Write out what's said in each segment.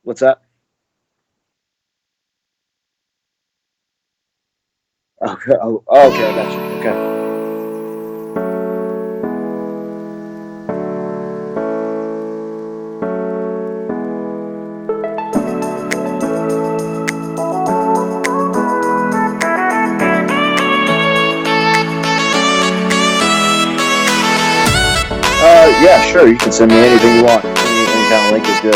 What's that? Okay. Okay. I got you. Okay. Yeah, sure. You can send me anything you want. Any kind of link is good.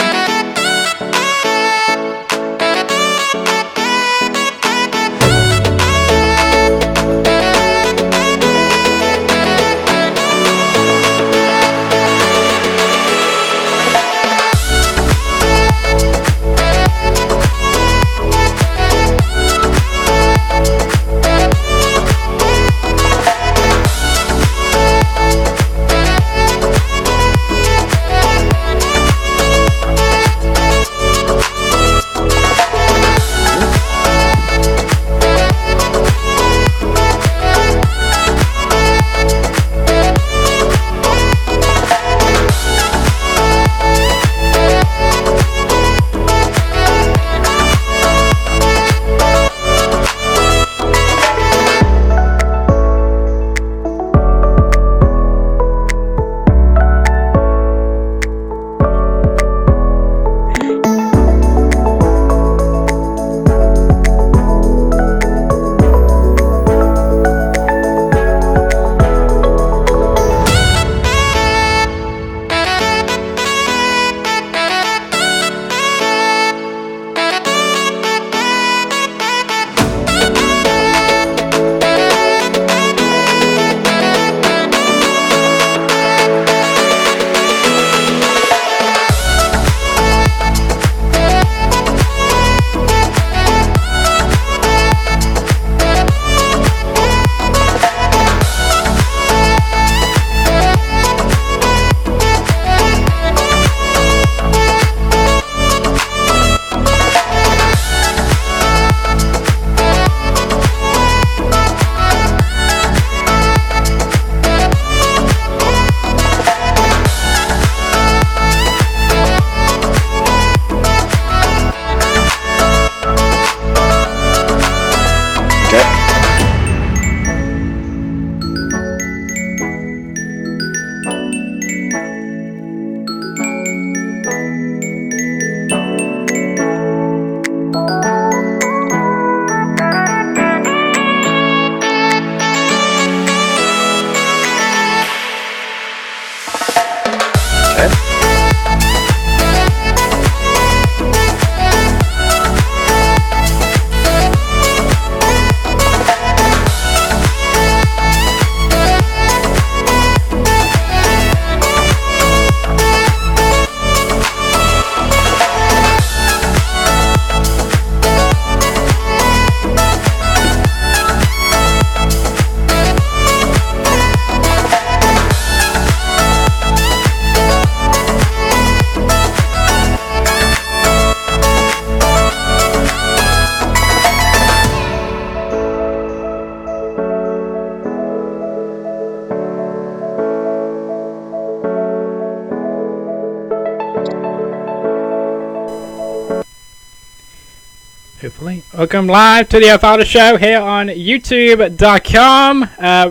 Hopefully. Welcome live to the Fowler Show here on YouTube.com.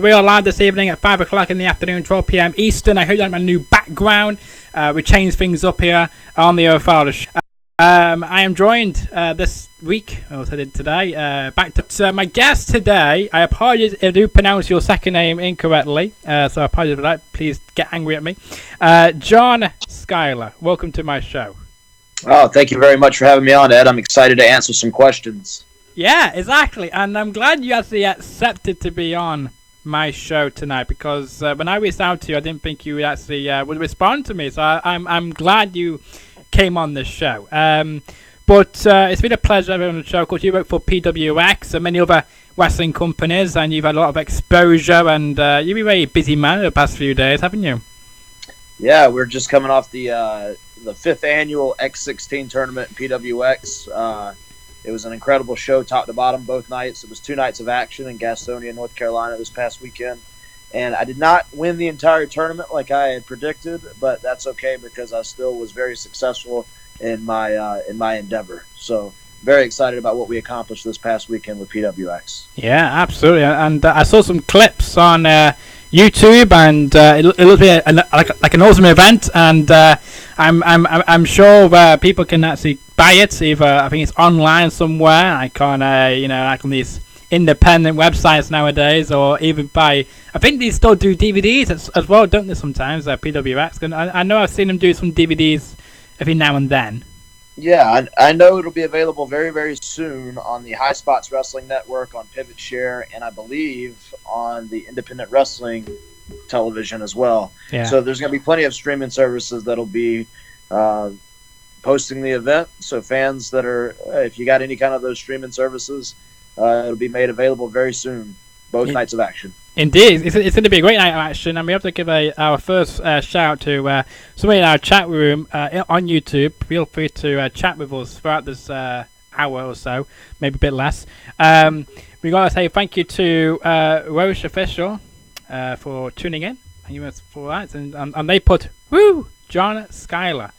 We are live this evening at 5 o'clock in the afternoon, 12 p.m. Eastern. I hope you like my new background. We changed things up here on the Fowler Show. I am joined this week, as I did today, back to my guest today. I apologize if I do pronounce your second name incorrectly, so I apologize for that. Please get angry at me. John Skyler, welcome to my show. Oh, thank you very much for having me on, Ed. I'm excited to answer some questions. Yeah, exactly. And I'm glad you actually accepted to be on my show tonight, because when I reached out to you, I didn't think you actually would respond to me. So I'm glad you came on this show. But it's been a pleasure having you on the show. Of course, you work for PWX and many other wrestling companies, and you've had a lot of exposure, and you've been a very busy man the past few days, haven't you? Yeah, we're just coming off the 5th annual X16 tournament in PWX. It was an incredible show, top to bottom, both nights. It was 2 nights of action in Gastonia, North Carolina this past weekend. And I did not win the entire tournament like I had predicted, but that's okay because I still was very successful in my endeavor. So very excited about what we accomplished this past weekend with PWX. Yeah, absolutely. And I saw some clips on YouTube, and it looked like an awesome event. And I'm sure people can actually buy it. Either I think it's online somewhere. I can't, like on these independent websites nowadays, or even buy. I think they still do DVDs as well, don't they? Sometimes PWX. And I know I've seen them do some DVDs every now and then. Yeah, I know it'll be available very, very soon on the High Spots Wrestling Network, on Pivot Share, and I believe on the Independent Wrestling television as well. Yeah. So there's going to be plenty of streaming services that'll be posting the event. So fans that are, if you got any kind of those streaming services, it'll be made available very soon, both nights of action. Indeed, it's going to be a great night of action, and we have to give our first shout out to somebody in our chat room on YouTube. Feel free to chat with us throughout this hour or so, maybe a bit less. We got to say thank you to Roche Official for tuning in. Thank you for that, and they put John Skyler.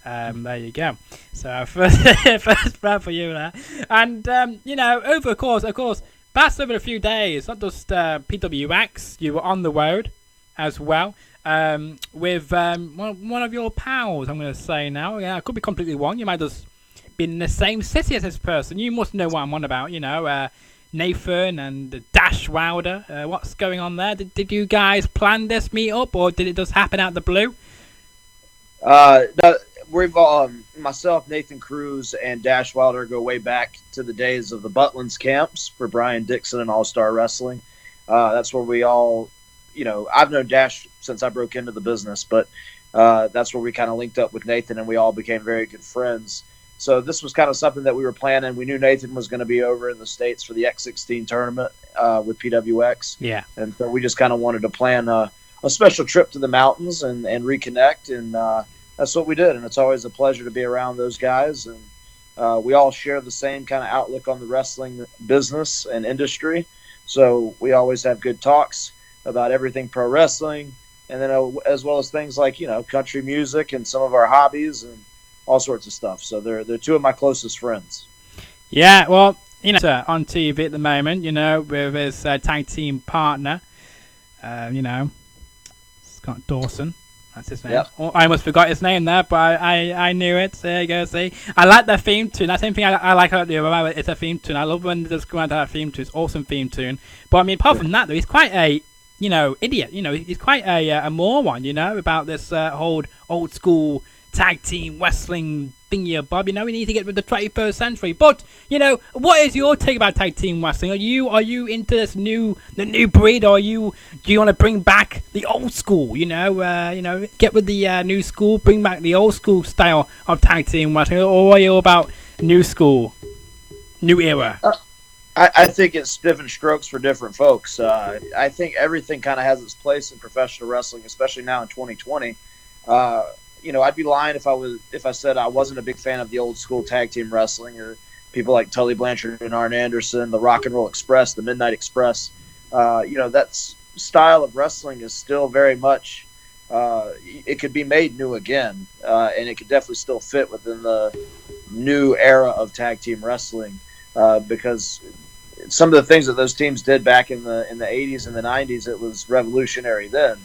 There you go. So first round for you there, and over of course. Passed over a few days, not just PWX, you were on the road as well with one of your pals, I'm going to say now. Yeah, I could be completely wrong. You might have just been in the same city as this person. You must know what I'm on about, Nathan and Dash Wilder. What's going on there? Did you guys plan this meet-up, or did it just happen out the blue? No, we've myself, Nathan Cruz, and Dash Wilder go way back to the days of the Butlin's camps for Brian Dixon and All Star Wrestling. That's where we all, I've known Dash since I broke into the business, but that's where we kind of linked up with Nathan, and we all became very good friends. So this was kind of something that we were planning. We knew Nathan was going to be over in the States for the X16 tournament with PWX. Yeah. And so we just kind of wanted to plan a special trip to the mountains and reconnect, and that's what we did, and it's always a pleasure to be around those guys. And we all share the same kind of outlook on the wrestling business and industry, so we always have good talks about everything pro wrestling, and then as well as things like country music and some of our hobbies and all sorts of stuff. So they're two of my closest friends. Yeah, well, on TV at the moment, with his tag team partner, Scott Dawson. That's his name. Yep. Oh, I almost forgot his name there, but I knew it. There you go. See, I like their theme tune. That's the same thing I like about the it's a theme tune. I love when they just go out to that theme tune. It's awesome theme tune. But I mean, apart from that, though, he's quite a idiot. He's quite a moron. About this whole old school tag team wrestling thingy, Bob. We need to get with the 21st century. But what is your take about tag team wrestling? Are you into this the new breed, or do you want to bring back the old school? Get with the new school, bring back the old school style of tag team wrestling, or are you about new school, new era? I think it's different strokes for different folks. I think everything kind of has its place in professional wrestling, especially now in 2020. I'd be lying if I said I wasn't a big fan of the old school tag team wrestling, or people like Tully Blanchard and Arn Anderson, the Rock and Roll Express, the Midnight Express. That style of wrestling is still very much, it could be made new again, and it could definitely still fit within the new era of tag team wrestling, because some of the things that those teams did back in the 80s and the 90s, it was revolutionary then.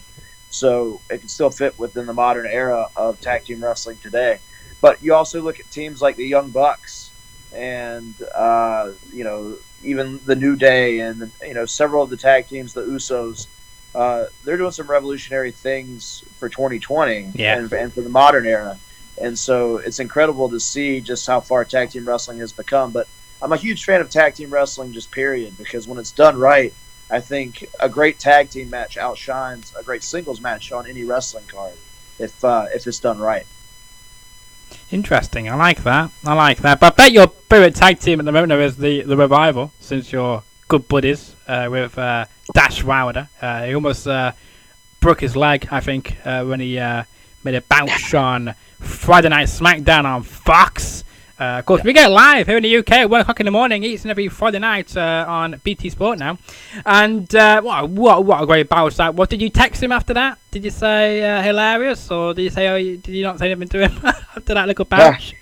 So it can still fit within the modern era of tag team wrestling today. But you also look at teams like the Young Bucks and, even the New Day and, several of the tag teams, the Usos. They're doing some revolutionary things for 2020 and for the modern era. And so it's incredible to see just how far tag team wrestling has become. But I'm a huge fan of tag team wrestling, just period, because when it's done right, I think a great tag team match outshines a great singles match on any wrestling card if it's done right. Interesting. I like that. But I bet your favorite tag team at the moment is the Revival, since you're good buddies with Dash Wilder. He almost broke his leg, I think, when he made a bounce on Friday Night SmackDown on Fox. Of course, we get live here in the UK at 1 o'clock in the morning, each and every Friday night on BT Sport now. And what a great bounce that was. Did you text him after that? Did you say hilarious, or did you say, did you not say anything to him? after that little batch?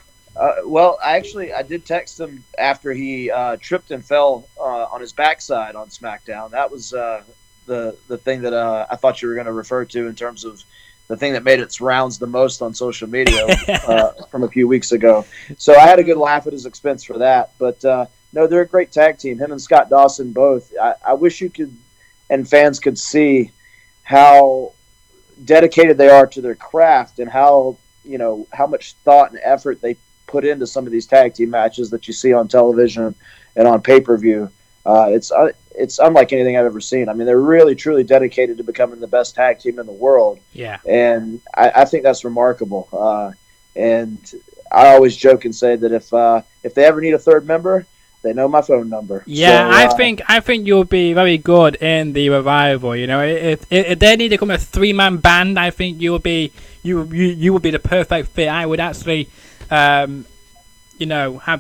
Well, I did text him after he tripped and fell on his backside on SmackDown. That was the thing that I thought you were going to refer to in terms of the thing that made its rounds the most on social media from a few weeks ago. So I had a good laugh at his expense for that. But no, they're a great tag team. Him and Scott Dawson both. I wish you could and fans could see how dedicated they are to their craft and how much thought and effort they put into some of these tag team matches that you see on television and on pay-per-view. It's unlike anything I've ever seen. I mean, they're really, truly dedicated to becoming the best tag team in the world. Yeah. And I think that's remarkable. And I always joke and say that if they ever need a third member, they know my phone number. Yeah, so, I think you'll be very good in the Revival. You know, if they need to become a 3-man band, I think you will be the perfect fit. I would actually, have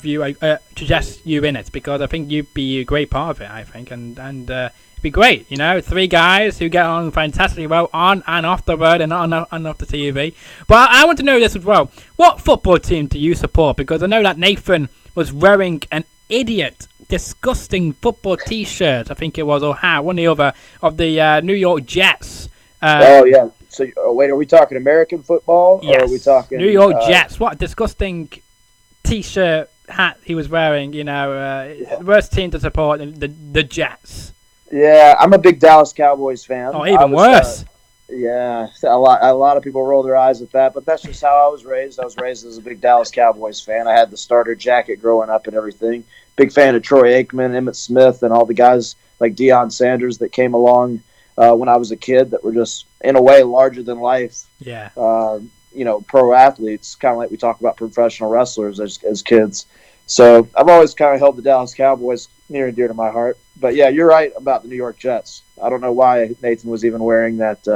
you suggest you in it because I think you'd be a great part of it. I think and it'd be great. 3 guys who get on fantastically well on and off the road and on and off the TV. But I want to know this as well. What football team do you support? Because I know that Nathan was wearing an idiot, disgusting football T-shirt. I think it was, or one or the other of the New York Jets. Yeah. So wait, are we talking American football? Yes. Or are we talking New York Jets? What a disgusting T-shirt hat he was wearing. Worst team to support the Jets. Yeah, I'm a big Dallas Cowboys fan. Oh, even worse. Yeah, a lot of people roll their eyes at that, but that's just how I was raised. I was raised as a big Dallas Cowboys fan. I had the starter jacket growing up and everything. Big fan of Troy Aikman, Emmitt Smith, and all the guys like Deion Sanders that came along when I was a kid that were just, in a way, larger than life. Yeah. Pro athletes, kind of like we talk about professional wrestlers as kids. So I've always kind of held the Dallas Cowboys near and dear to my heart. But yeah, you're right about the New York Jets. I don't know why Nathan was even wearing that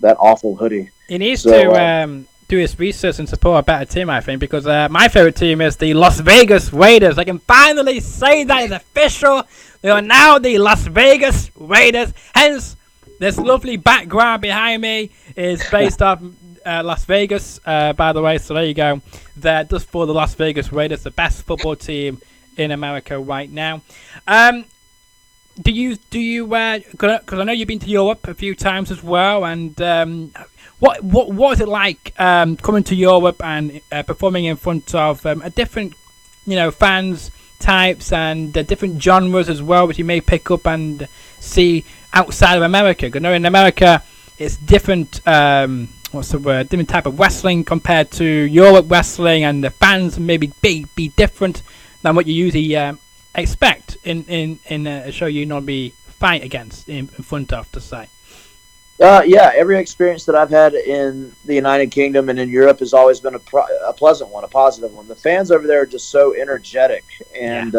awful hoodie. He needs to do his research and support a better team, I think, because my favorite team is the Las Vegas Raiders. I can finally say that it's official. They are now the Las Vegas Raiders. Hence, this lovely background behind me is based off Las Vegas, by the way. So there you go. They're just for the Las Vegas Raiders, the best football team in America right now. Do you? Because I know you've been to Europe a few times as well, and what was it like coming to Europe and performing in front of a different, fans types and different genres as well, which you may pick up and see outside of America? Because in America, it's different. What's the word? Different type of wrestling compared to Europe wrestling, and the fans maybe be different than what you usually expect in a show you normally fight against in front of, to say. Yeah, every experience that I've had in the United Kingdom and in Europe has always been a pleasant one, a positive one. The fans over there are just so energetic, and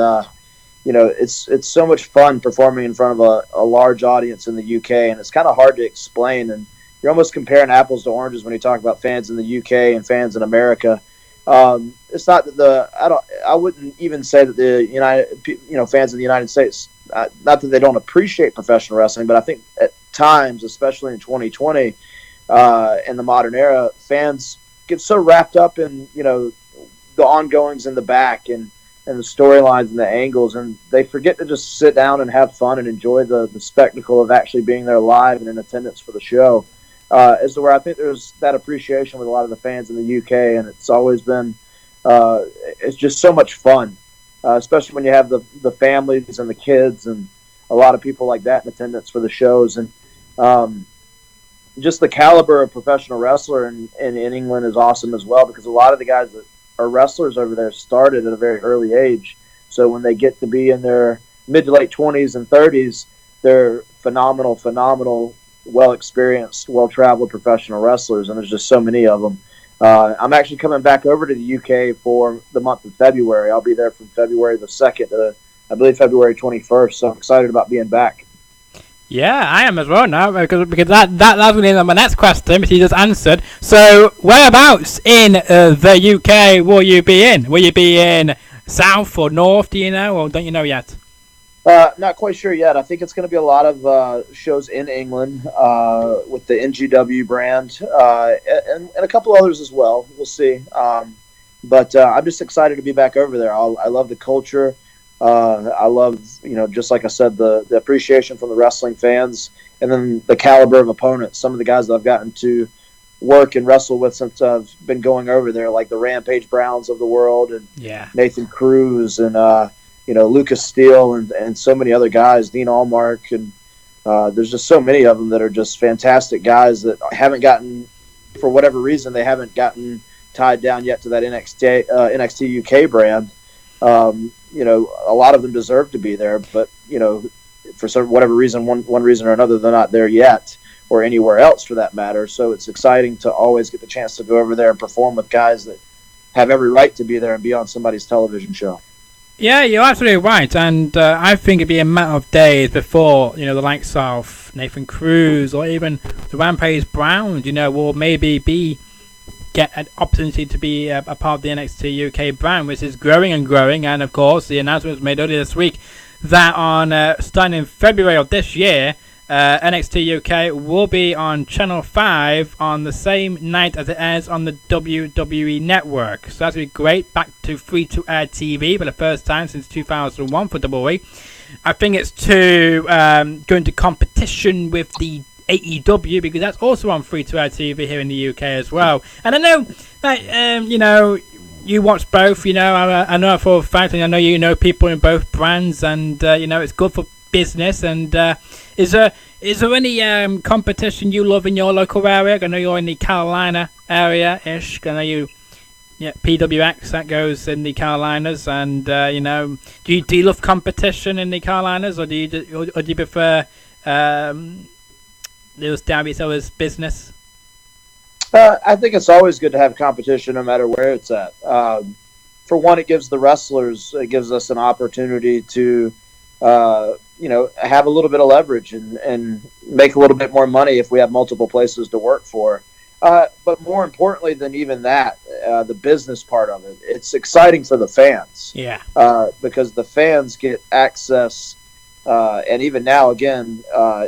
it's so much fun performing in front of a large audience in the UK, and it's kind of hard to explain. And you're almost comparing apples to oranges when you talk about fans in the UK and fans in America. It's not that I wouldn't even say that the fans in the United States, not that they don't appreciate professional wrestling, but I think at times, especially in 2020, in the modern era, fans get so wrapped up in, the ongoings in the back and the storylines and the angles, and they forget to just sit down and have fun and enjoy the spectacle of actually being there live and in attendance for the show. As to where I think there's that appreciation with a lot of the fans in the UK, and it's always been it's just so much fun, especially when you have the families and the kids and a lot of people like that in attendance for the shows. And just the caliber of professional wrestler in England is awesome as well, because a lot of the guys that are wrestlers over there started at a very early age. So when they get to be in their mid to late 20s and 30s, they're phenomenal, well-experienced, well-traveled professional wrestlers, and there's just so many of them. I'm actually coming back over to the UK for the month of February. I'll be there from February the 2nd to, I believe, February 21st, so I'm excited about being back. Yeah, I am as well now, because that was going to be my next question, which you just answered. So, whereabouts in the UK will you be in? Will you be in south or north, do you know, or don't you know yet? Not quite sure yet. I think it's going to be a lot of shows in England with the NGW brand and a couple others as well. We'll see. But I'm just excited to be back over there. I love the culture. I love, just like I said, the appreciation from the wrestling fans, and then the caliber of opponents. Some of the guys that I've gotten to work and wrestle with since I've been going over there, like the Rampage Browns of the world, and Nathan Cruz, and Lucas Steele, and so many other guys, Dean Allmark, and there's just so many of them that are just fantastic guys that haven't gotten, for whatever reason, they haven't gotten tied down yet to that NXT UK brand. A lot of them deserve to be there, but for whatever reason, one reason or another, they're not there yet, or anywhere else for that matter. So it's exciting to always get the chance to go over there and perform with guys that have every right to be there and be on somebody's television show. Yeah, you're absolutely right, and I think it'd be a matter of days before the likes of Nathan Cruz or even the Rampage Browns, will maybe get an opportunity to be a part of the NXT UK brand, which is growing and growing. And of course, the announcement was made earlier this week that on starting in February of this year, NXT UK will be on Channel 5 on the same night as it airs on the WWE Network. So that's going to be great. Back to free-to-air TV for the first time since 2001 for WWE. I think it's to go into competition with the AEW, because that's also on free-to-air TV here in the UK as well. And I know that, you watch both, I know for a fact, and I know you know people in both brands, and, it's good for business. And is there any competition you love in your local area? I know you're in the Carolina area-ish. I know PWX, that goes in the Carolinas, and do you love competition in the Carolinas, or do you prefer those derbies always business? I think it's always good to have competition, no matter where it's at. For one, it gives us an opportunity to have a little bit of leverage and make a little bit more money if we have multiple places to work for. But more importantly than even that, the business part of it, it's exciting for the fans. Yeah. Because the fans get access, and even now, again,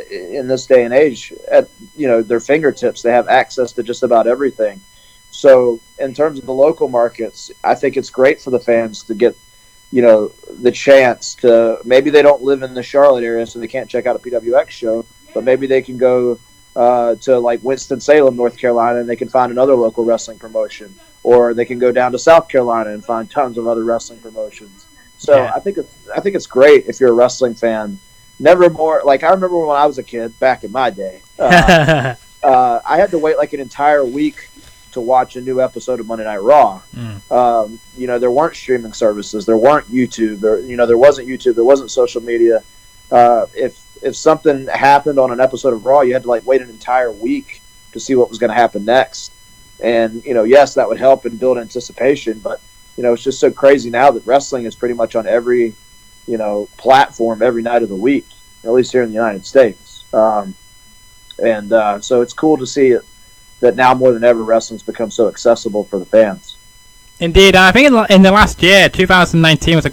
in this day and age, at their fingertips, they have access to just about everything. So in terms of the local markets, I think it's great for the fans to get the chance to, maybe they don't live in the Charlotte area, so they can't check out a PWX show, but maybe they can go to like Winston-Salem, North Carolina, and they can find another local wrestling promotion, or they can go down to South Carolina and find tons of other wrestling promotions. So yeah. I think it's great if you're a wrestling fan. Never more, like I remember when I was a kid back in my day, I had to wait like an entire week to watch a new episode of Monday Night Raw. There weren't streaming services, there weren't YouTube, there wasn't YouTube, there wasn't social media. If something happened on an episode of Raw, you had to like wait an entire week to see what was going to happen next. And yes, that would help and build anticipation, but it's just so crazy now that wrestling is pretty much on every platform every night of the week, at least here in the United States. So it's cool to see it, that now more than ever wrestling's become so accessible for the fans. Indeed, I think in the last year, 2019 was a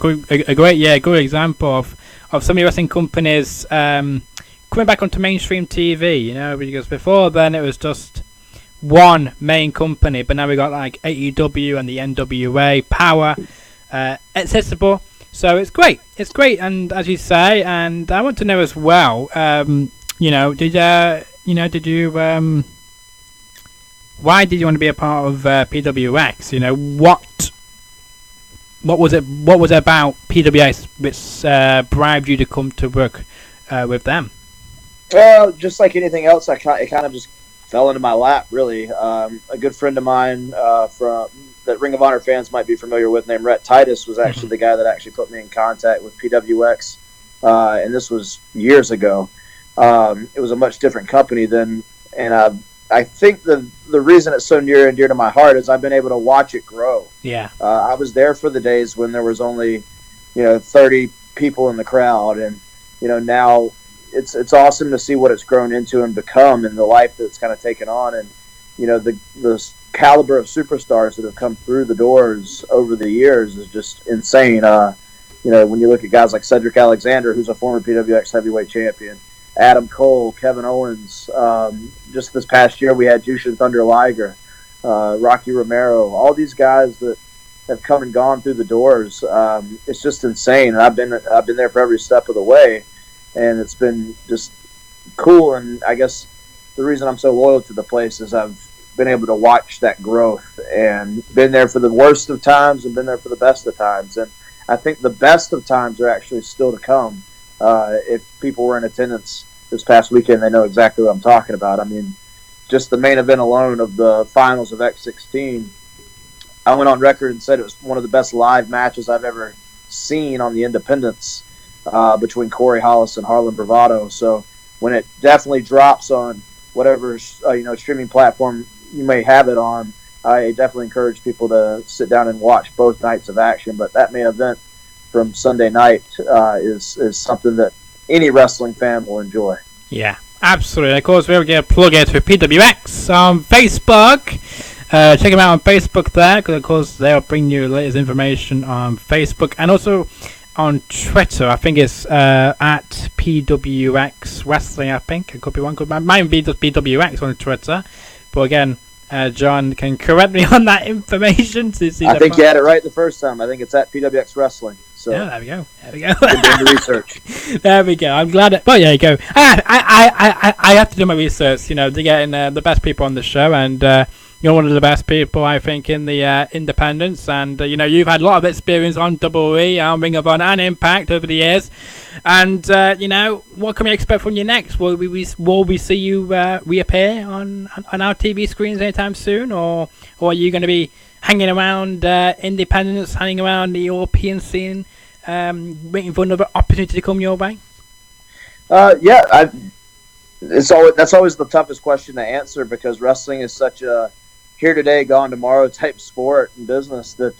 great year, a good example of some of the wrestling companies coming back onto mainstream TV. Because before then it was just one main company, but now we got like AEW and the NWA, Power, accessible. So it's great, and as you say, and I want to know as well, why did you want to be a part of PWX? What was it about PWX which bribed you to come to work with them? Well, just like anything else, it kind of just fell into my lap, really. A good friend of mine from that Ring of Honor fans might be familiar with, named Rhett Titus, was actually the guy that actually put me in contact with PWX, and this was years ago. It was a much different company then, and I think the reason it's so near and dear to my heart is I've been able to watch it grow. Yeah. I was there for the days when there was only 30 people in the crowd, and now it's awesome to see what it's grown into and become, and the life that it's kind of taken on, and the caliber of superstars that have come through the doors over the years is just insane. when you look at guys like Cedric Alexander, who's a former PWX heavyweight champion, Adam Cole, Kevin Owens. Just this past year, we had Jushin Thunder Liger, Rocky Romero, all these guys that have come and gone through the doors. It's just insane. And I've been there for every step of the way, and it's been just cool. And I guess the reason I'm so loyal to the place is I've been able to watch that growth and been there for the worst of times and been there for the best of times. And I think the best of times are actually still to come. If people were in attendance this past weekend, they know exactly what I'm talking about. I mean, just the main event alone of the finals of X16, I went on record and said it was one of the best live matches I've ever seen on the independents between Corey Hollis and Harlan Bravado. So when it definitely drops on whatever streaming platform you may have it on, I definitely encourage people to sit down and watch both nights of action. But that main event from Sunday night is something that any wrestling fan will enjoy. Yeah, absolutely. Of course, we're going to plug it to PWX on Facebook. Check them out on Facebook there, because of course they'll bring you the latest information on Facebook and also on Twitter. I think it's at PWX Wrestling. I think it could be one. It might be just PWX on Twitter, but again, John can correct me on that information. I think you had it right the first time. I think it's at PWX Wrestling. So yeah, there we go. Doing the research. There we go. I'm glad. Well, there you go. I have to do my research. To get the best people on the show, and you're one of the best people, I think, in the independents. And you've had a lot of experience on WWE, on Ring of Honor, and Impact over the years. And what can we expect from you next? Will we see you reappear on our TV screens anytime soon, or are you going to be hanging around independents, hanging around the European scene, waiting for another opportunity to come your way? Yeah, that's always the toughest question to answer, because wrestling is such a here today, gone tomorrow type sport and business that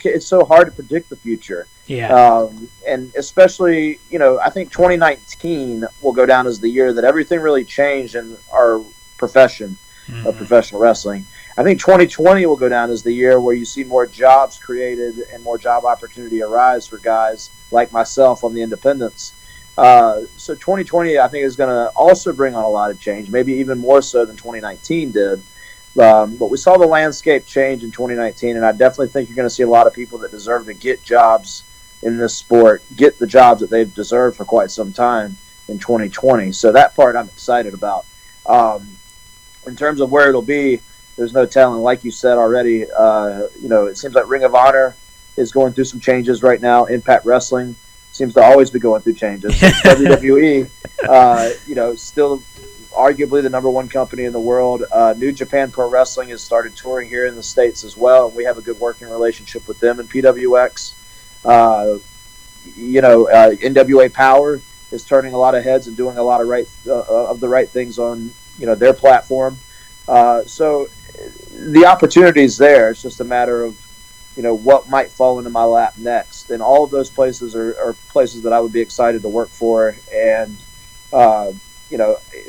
it's so hard to predict the future. Yeah. And especially, I think 2019 will go down as the year that everything really changed in our profession of professional wrestling. I think 2020 will go down as the year where you see more jobs created and more job opportunity arise for guys like myself on the independents. So 2020, I think, is going to also bring on a lot of change, maybe even more so than 2019 did. But we saw the landscape change in 2019, and I definitely think you're going to see a lot of people that deserve to get jobs in this sport, get the jobs that they've deserved for quite some time in 2020. So that part I'm excited about. In terms of where it'll be, there's no telling. Like you said already, it seems like Ring of Honor is going through some changes right now. Impact Wrestling seems to always be going through changes. WWE, still arguably the number one company in the world. New Japan Pro Wrestling has started touring here in the States as well, and we have a good working relationship with them in PWX. NWA Power is turning a lot of heads and doing a lot of the right things on their platform. So the opportunity is there. It's just a matter of what might fall into my lap next, and all of those places are places that I would be excited to work for, and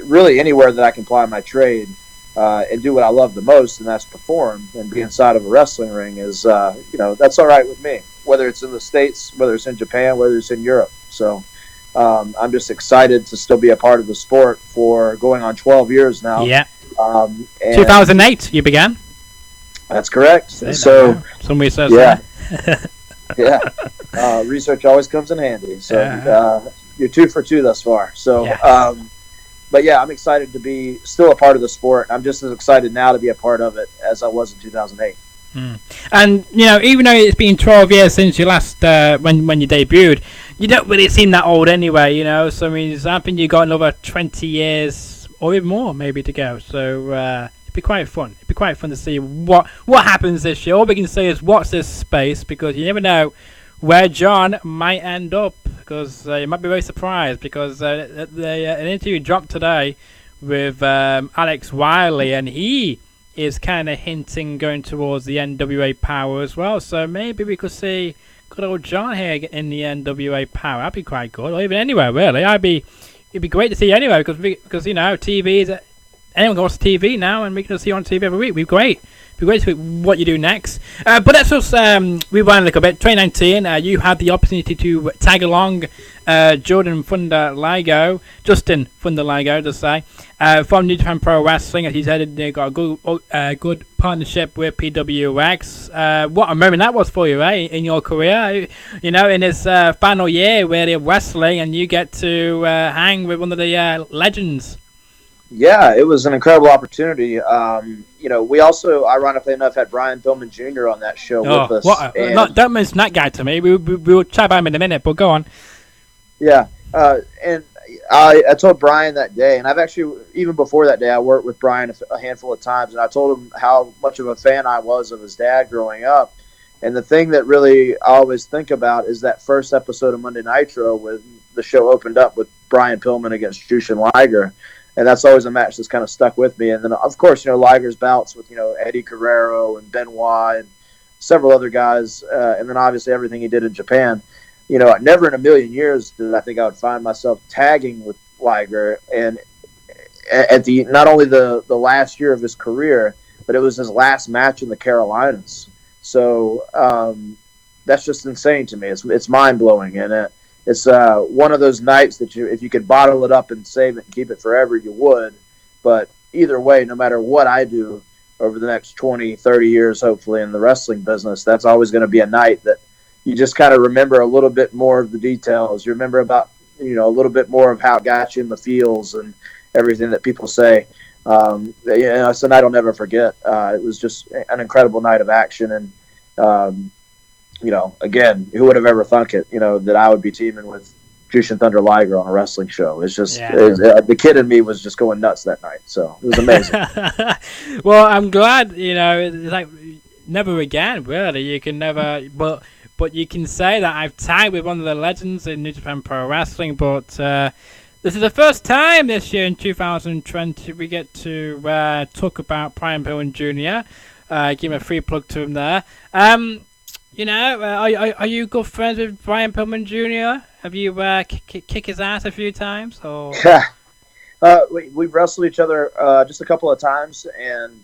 really anywhere that I can ply my trade and do what I love the most, and that's perform and be inside of a wrestling ring is that's all right with me, whether it's in the States, whether it's in Japan, whether it's in Europe. So I'm just excited to still be a part of the sport for going on 12 years now. Yeah. 2008 you began. That's correct. So somebody says yeah. Research always comes in handy. So you're 2 for 2 thus far. So but yeah, I'm excited to be still a part of the sport. I'm just as excited now to be a part of it as I was in 2008. And even though it's been 12 years since you last when you debuted, you don't really seem that old anyway. So I think you got another 20 years or even more maybe to go. So it'd be quite fun. It'd be quite fun to see what happens this year. All we can say is watch this space, because you never know where John might end up, because you might be very surprised, because an interview dropped today with Alex Wiley, and he is kind of hinting going towards the NWA Power as well. So maybe we could see good old John here in the NWA Power. That'd be quite good, or even anywhere really. It'd be great to see anywhere, because TV is anyone can watch TV now, and we can see on TV every week. It'd be great. be great to see what you do next. But let's just rewind a little bit. 2019, you had the opportunity to tag along Justin Thunder Ligo, to say, from New Japan Pro Wrestling. As he said, they got a good partnership with PWX. What a moment that was for you, in your career. In his final year really of wrestling, and you get to hang with one of the legends. Yeah, it was an incredible opportunity. We also, ironically enough, had Brian Pillman Jr. on that show with us. Don't mention that guy to me. We'll chat about him in a minute, but go on. Yeah, and I told Brian that day, and I've actually, even before that day, I worked with Brian a handful of times, and I told him how much of a fan I was of his dad growing up. And the thing that really I always think about is that first episode of Monday Nitro when the show opened up with Brian Pillman against Jushin Liger. And that's always a match that's kind of stuck with me. And then, of course, Liger's bouts with, Eddie Guerrero and Benoit and several other guys. And then, obviously, everything he did in Japan. Never in a million years did I think I would find myself tagging with Liger. And at not only the last year of his career, but it was his last match in the Carolinas. So that's just insane to me. It's mind-blowing. And it's one of those nights that if you could bottle it up and save it and keep it forever, you would. But either way, no matter what I do over the next 20, 30 years, hopefully, in the wrestling business, that's always going to be a night that you just kind of remember a little bit more of the details. You remember about, a little bit more of how it got you in the feels and everything that people say. It's a night I'll never forget. It was just an incredible night of action. And, again, who would have ever thunk it, that I would be teaming with Jushin Thunder Liger on a wrestling show. It's just, the kid in me was just going nuts that night. So it was amazing. Well, I'm glad, it's like never again, really. You can never, but you can say that I've tagged with one of the legends in New Japan Pro Wrestling, but this is the first time this year in 2020 we get to talk about Brian Pillman Jr. Give him a free plug to him there. Are you good friends with Brian Pillman Jr.? Have you kick his ass a few times? Or we've wrestled each other just a couple of times, and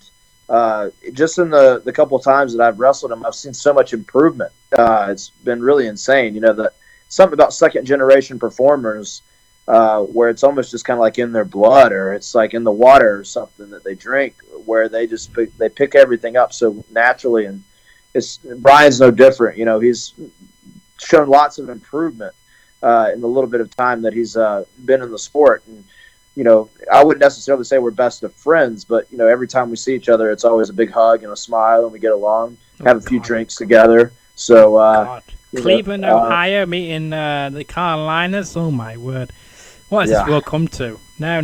just in the couple of times that I've wrestled him, I've seen so much improvement. It's been really insane. That something about second generation performers where it's almost just kind of like in their blood, or it's like in the water or something that they drink, where they just they pick everything up so naturally. And Brian's no different. He's shown lots of improvement in the little bit of time that he's been in the sport. And I wouldn't necessarily say we're best of friends, but every time we see each other, it's always a big hug and a smile, and we get along, have a few drinks together. So Cleveland, Ohio, meeting the Carolinas. Oh my word, what has this world come to? No.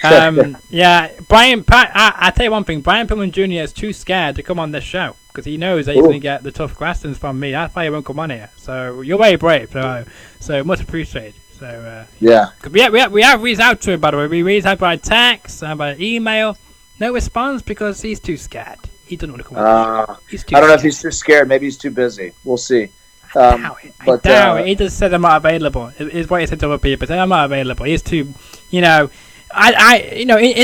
Brian. I tell you one thing. Brian Pillman Jr. is too scared to come on this show because he knows that he's going to get the tough questions from me. That's why he won't come on here. So you're very brave. So much appreciated. So we have reached out to him, by the way. We reached out by text and by email. No response because he's too scared. He doesn't want to come on. He's too I don't know if he's too scared. Maybe he's too busy. We'll see. I doubt it. He just said I'm not available. Is what he said to other people. He said I'm not available. He's too, in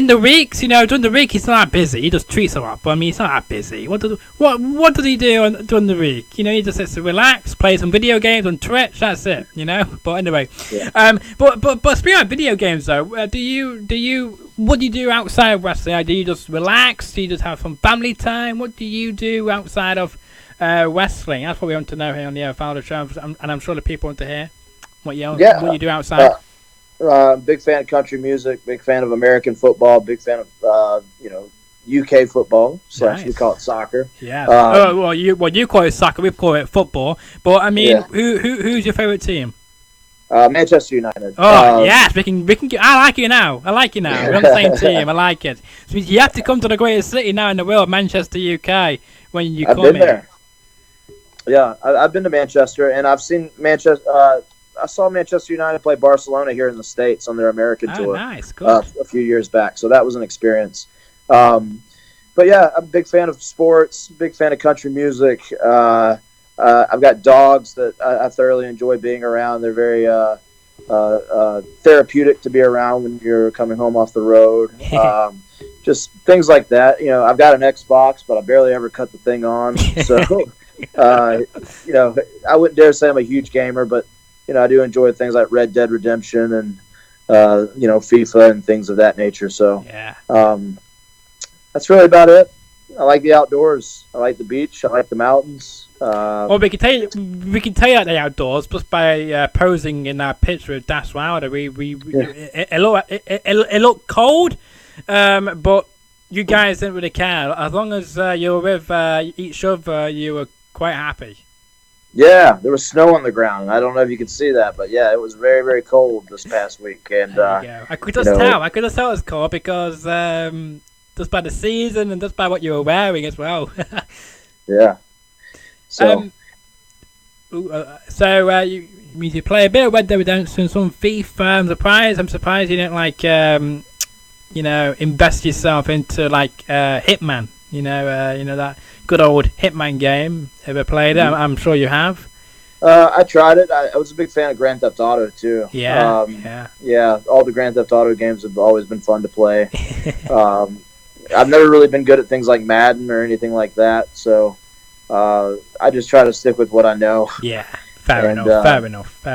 the weeks, during the week he's not that busy. He just treats a lot, but I mean he's not that busy. What does he do during the week? He just sits to relax, play some video games on Twitch. That's it. But anyway, but speaking of video games though, what do you do outside of wrestling? Do you just relax? Do you just have some family time? What do you do outside of wrestling? That's what we want to know here on the Fowler Show, and I'm sure the people want to hear what you do outside. Big fan of country music, big fan of American football, big fan of UK football / nice. We call it soccer. Yeah. You call it soccer, we call it football. But I mean, who's your favorite team? Manchester United. Yes, we can. I like you now. We're on the same team. I like it. So you have to come to the greatest city now in the world, Manchester, UK, when you come in. I've been there. Yeah, I've been to Manchester, and I've seen Manchester. I saw Manchester United play Barcelona here in the States on their American tour. Nice, good. A few years back, so that was an experience. But yeah, I'm a big fan of sports, big fan of country music. I've got dogs that I thoroughly enjoy being around. They're very therapeutic to be around when you're coming home off the road. just things like that. I've got an Xbox, but I barely ever cut the thing on. So, I wouldn't dare say I'm a huge gamer, but, I do enjoy things like Red Dead Redemption and, FIFA and things of that nature. So, that's really about it. I like the outdoors. I like the beach. I like the mountains. Well, we can tell you the outdoors just by posing in that picture with Dash Wilder. It looked cold, but you guys didn't really care. As long as you were with each other, you were quite happy. Yeah, there was snow on the ground. I don't know if you could see that, but yeah, it was very, very cold this past week. And there you go. I could just tell. I could just tell it was cold because just by the season and just by what you were wearing as well. Yeah. So, you play a bit of Red Dead Redemption, some FIFA. I'm surprised you didn't invest yourself into Hitman. That good old Hitman game. Ever played it? I'm sure you have. I tried it. I was a big fan of Grand Theft Auto too. Yeah. Yeah. All the Grand Theft Auto games have always been fun to play. I've never really been good at things like Madden or anything like that. So. I just try to stick with what I know. Yeah, fair enough.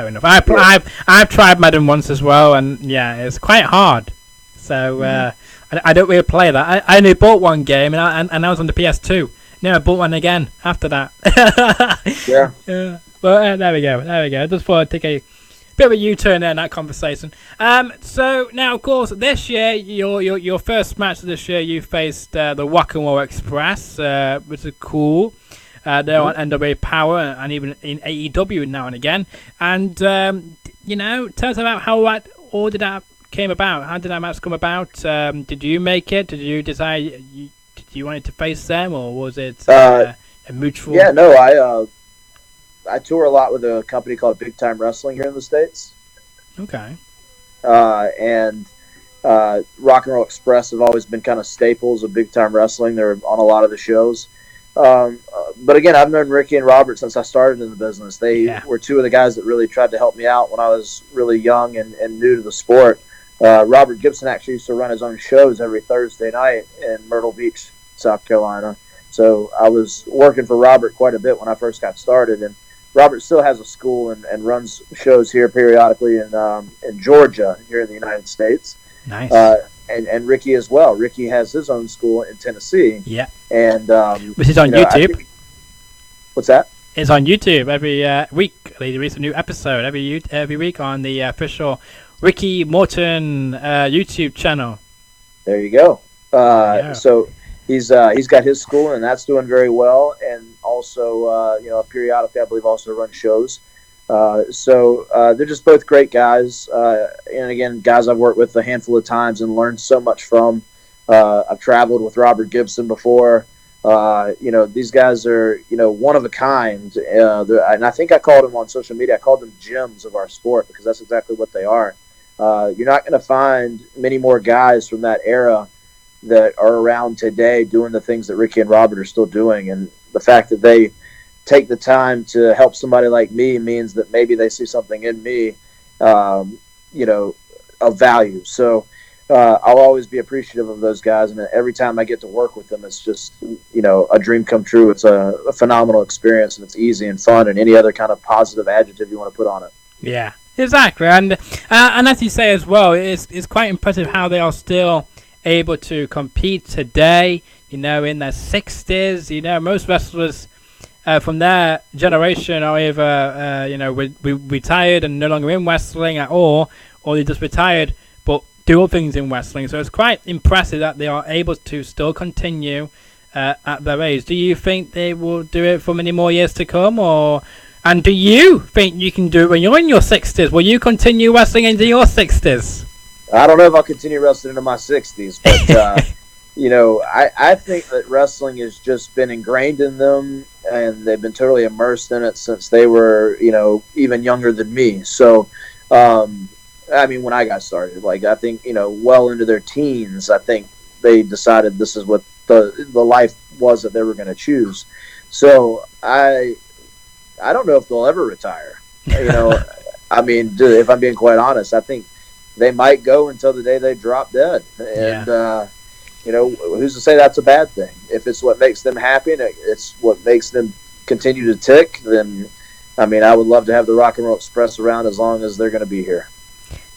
I've tried Madden once as well, and yeah, it's quite hard. So I don't really play that. I only bought one game, and I was on the PS2. No, I bought one again after that. Yeah. Well, there we go. I just thought I'd take a bit of a U-turn there in that conversation. So now, of course, this year, your first match of this year, you faced the Rock and Roll Express, which is cool. They're on NWA Power and even in AEW now and again. And, tell us about how that came about. How did that match come about? Did you make it? Did you decide you wanted to face them, or was it a mutual? Yeah, no, I tour a lot with a company called Big Time Wrestling here in the States. Okay. And Rock and Roll Express have always been kind of staples of Big Time Wrestling. They're on a lot of the shows. But again, I've known Ricky and Robert since I started in the business. They were two of the guys that really tried to help me out when I was really young and new to the sport. Robert Gibson actually used to run his own shows every Thursday night in Myrtle Beach, South Carolina. So I was working for Robert quite a bit when I first got started. And Robert still has a school and runs shows here periodically in Georgia, here in the United States. Nice. And Ricky as well. Ricky has his own school in Tennessee. Yeah. And which is on YouTube. What's that? It's on YouTube every week. They release a new episode every week on the official Ricky Morton YouTube channel. There you go. So he's got his school, and that's doing very well. And also, periodically, I believe, also run shows. So they're just both great guys. And again, guys I've worked with a handful of times and learned so much from. I've traveled with Robert Gibson before. These guys are, one of a kind. And I think I called them on social media. I called them gems of our sport because that's exactly what they are. You're not going to find many more guys from that era that are around today doing the things that Ricky and Robert are still doing. And the fact that they take the time to help somebody like me means that maybe they see something in me, of value. So I'll always be appreciative of those guys. And every time I get to work with them, it's just, a dream come true. It's a phenomenal experience, and it's easy and fun, and any other kind of positive adjective you want to put on it. Yeah, exactly. And as you say as well, it's quite impressive how they are still able to compete today, in their 60s. Most wrestlers from their generation are either, we retired and no longer in wrestling at all, or they just retired but do all things in wrestling. So it's quite impressive that they are able to still continue at their age. Do you think they will do it for many more years to come, and do you think you can do it when you're in your 60s? Will you continue wrestling into your 60s? I don't know if I'll continue wrestling into my 60s, but I think that wrestling has just been ingrained in them, and they've been totally immersed in it since they were, even younger than me. So, when I got started, I think, well into their teens, I think they decided this is what the life was that they were going to choose. So I don't know if they'll ever retire. If I'm being quite honest, I think they might go until the day they drop dead. And, who's to say that's a bad thing? If it's what makes them happy and it's what makes them continue to tick, then, I mean, I would love to have the Rock and Roll Express around as long as they're going to be here.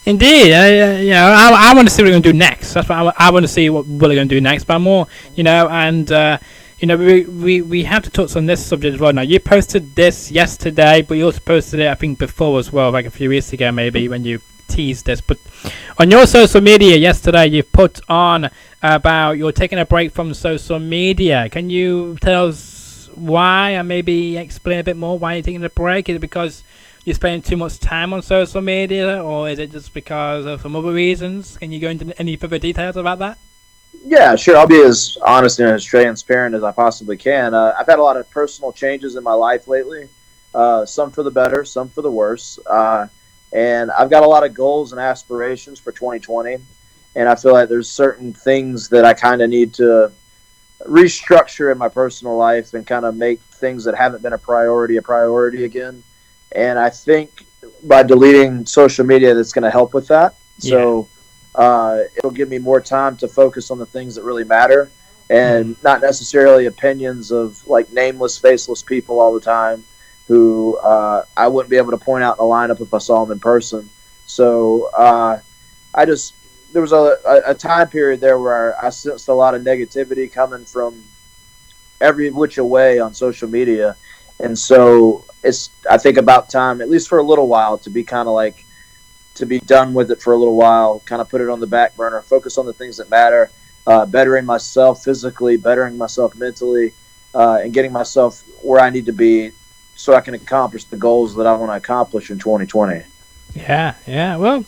Indeed, I want to see what they're going to do next. That's what I want to see what they're going to do next. But more, and we have to touch on this subject as well. Now, you posted this yesterday, but you also posted it, I think, before as well, like a few weeks ago, maybe when you teased this. But on your social media yesterday, you put on about you're taking a break from social media. Can you tell us why, and maybe explain a bit more why you're taking a break? Is it because you're spending too much time on social media, or is it just because of some other reasons? Can you go into any further details about that? Yeah, sure. I'll be as honest and as transparent as I possibly can. I've had a lot of personal changes in my life lately, some for the better, some for the worse. And I've got a lot of goals and aspirations for 2020. And I feel like there's certain things that I kind of need to restructure in my personal life and kind of make things that haven't been a priority again. And I think by deleting social media, that's going to help with that. Yeah. So it'll give me more time to focus on the things that really matter, and not necessarily opinions of like nameless, faceless people all the time who I wouldn't be able to point out in a lineup if I saw them in person. So there was a time period there where I sensed a lot of negativity coming from every which way on social media. And so it's, I think, about time, at least for a little while, to be kind of like, to be done with it for a little while, kind of put it on the back burner, focus on the things that matter, bettering myself physically, bettering myself mentally, and getting myself where I need to be so I can accomplish the goals that I want to accomplish in 2020. Yeah. Well,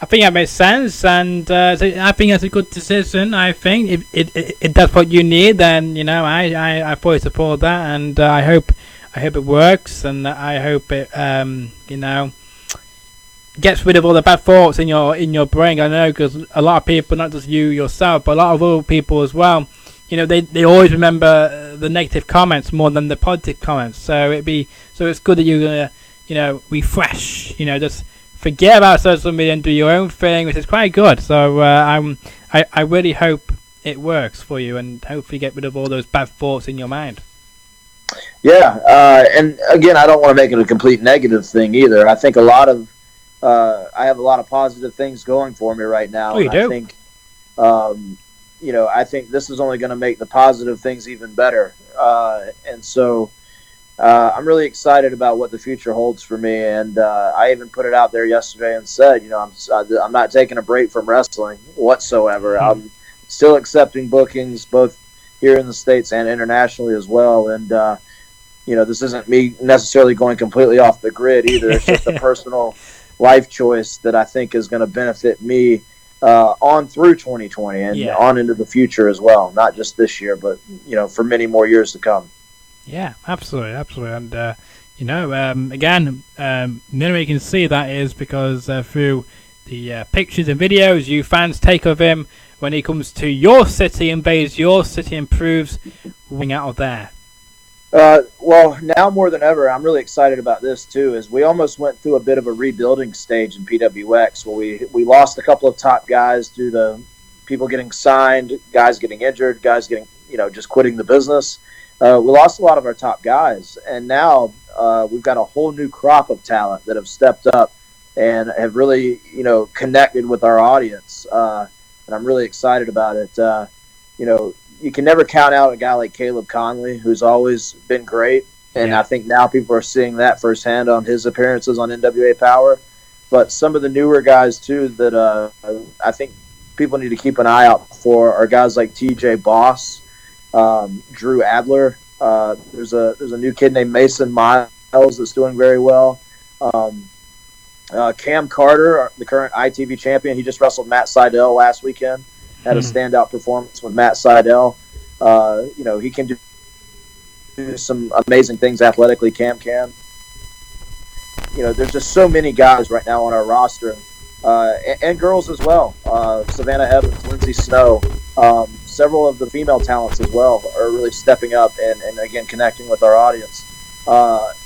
I think that makes sense, and I think that's a good decision. I think if that's what you need, then I fully support that, and I hope it works, and I hope it gets rid of all the bad thoughts in your brain. I know, because a lot of people, not just you yourself, but a lot of other people as well, they always remember the negative comments more than the positive comments. So it's good that you're gonna refresh, just forget about social media and do your own thing, which is quite good. So I really hope it works for you, and hopefully get rid of all those bad thoughts in your mind. Yeah, and again, I don't want to make it a complete negative thing either. I think I have a lot of positive things going for me right now. Oh, you do? I think, I think this is only going to make the positive things even better. And so I'm really excited about what the future holds for me. And I even put it out there yesterday and said, I'm not taking a break from wrestling whatsoever. Mm-hmm. I'm still accepting bookings both here in the States and internationally as well. And, this isn't me necessarily going completely off the grid either. It's just a personal life choice that I think is going to benefit me on through 2020 and on into the future as well. Not just this year, but, for many more years to come. Yeah, absolutely. And, again, the only way you can see that is because through the pictures and videos you fans take of him when he comes to your city, invades your city, and proves winning out of there. Well, now more than ever, I'm really excited about this too, is we almost went through a bit of a rebuilding stage in PWX where we lost a couple of top guys due to people getting signed, guys getting injured, guys getting, just quitting the business. We lost a lot of our top guys, and now we've got a whole new crop of talent that have stepped up and have really, connected with our audience. And I'm really excited about it. You can never count out a guy like Caleb Conley, who's always been great. And I think now people are seeing that firsthand on his appearances on NWA Power. But some of the newer guys, too, that I think people need to keep an eye out for are guys like TJ Boss, Drew Adler. There's a new kid named Mason Miles that's doing very well. Cam Carter, the current ITV champion, he just wrestled Matt Seidel last weekend. Had a standout performance with Matt Seidel. He can do some amazing things athletically. Cam can. There's just so many guys right now on our roster, and girls as well. Savannah Evans, Lindsay Snow, several of the female talents as well are really stepping up and again connecting with our audience.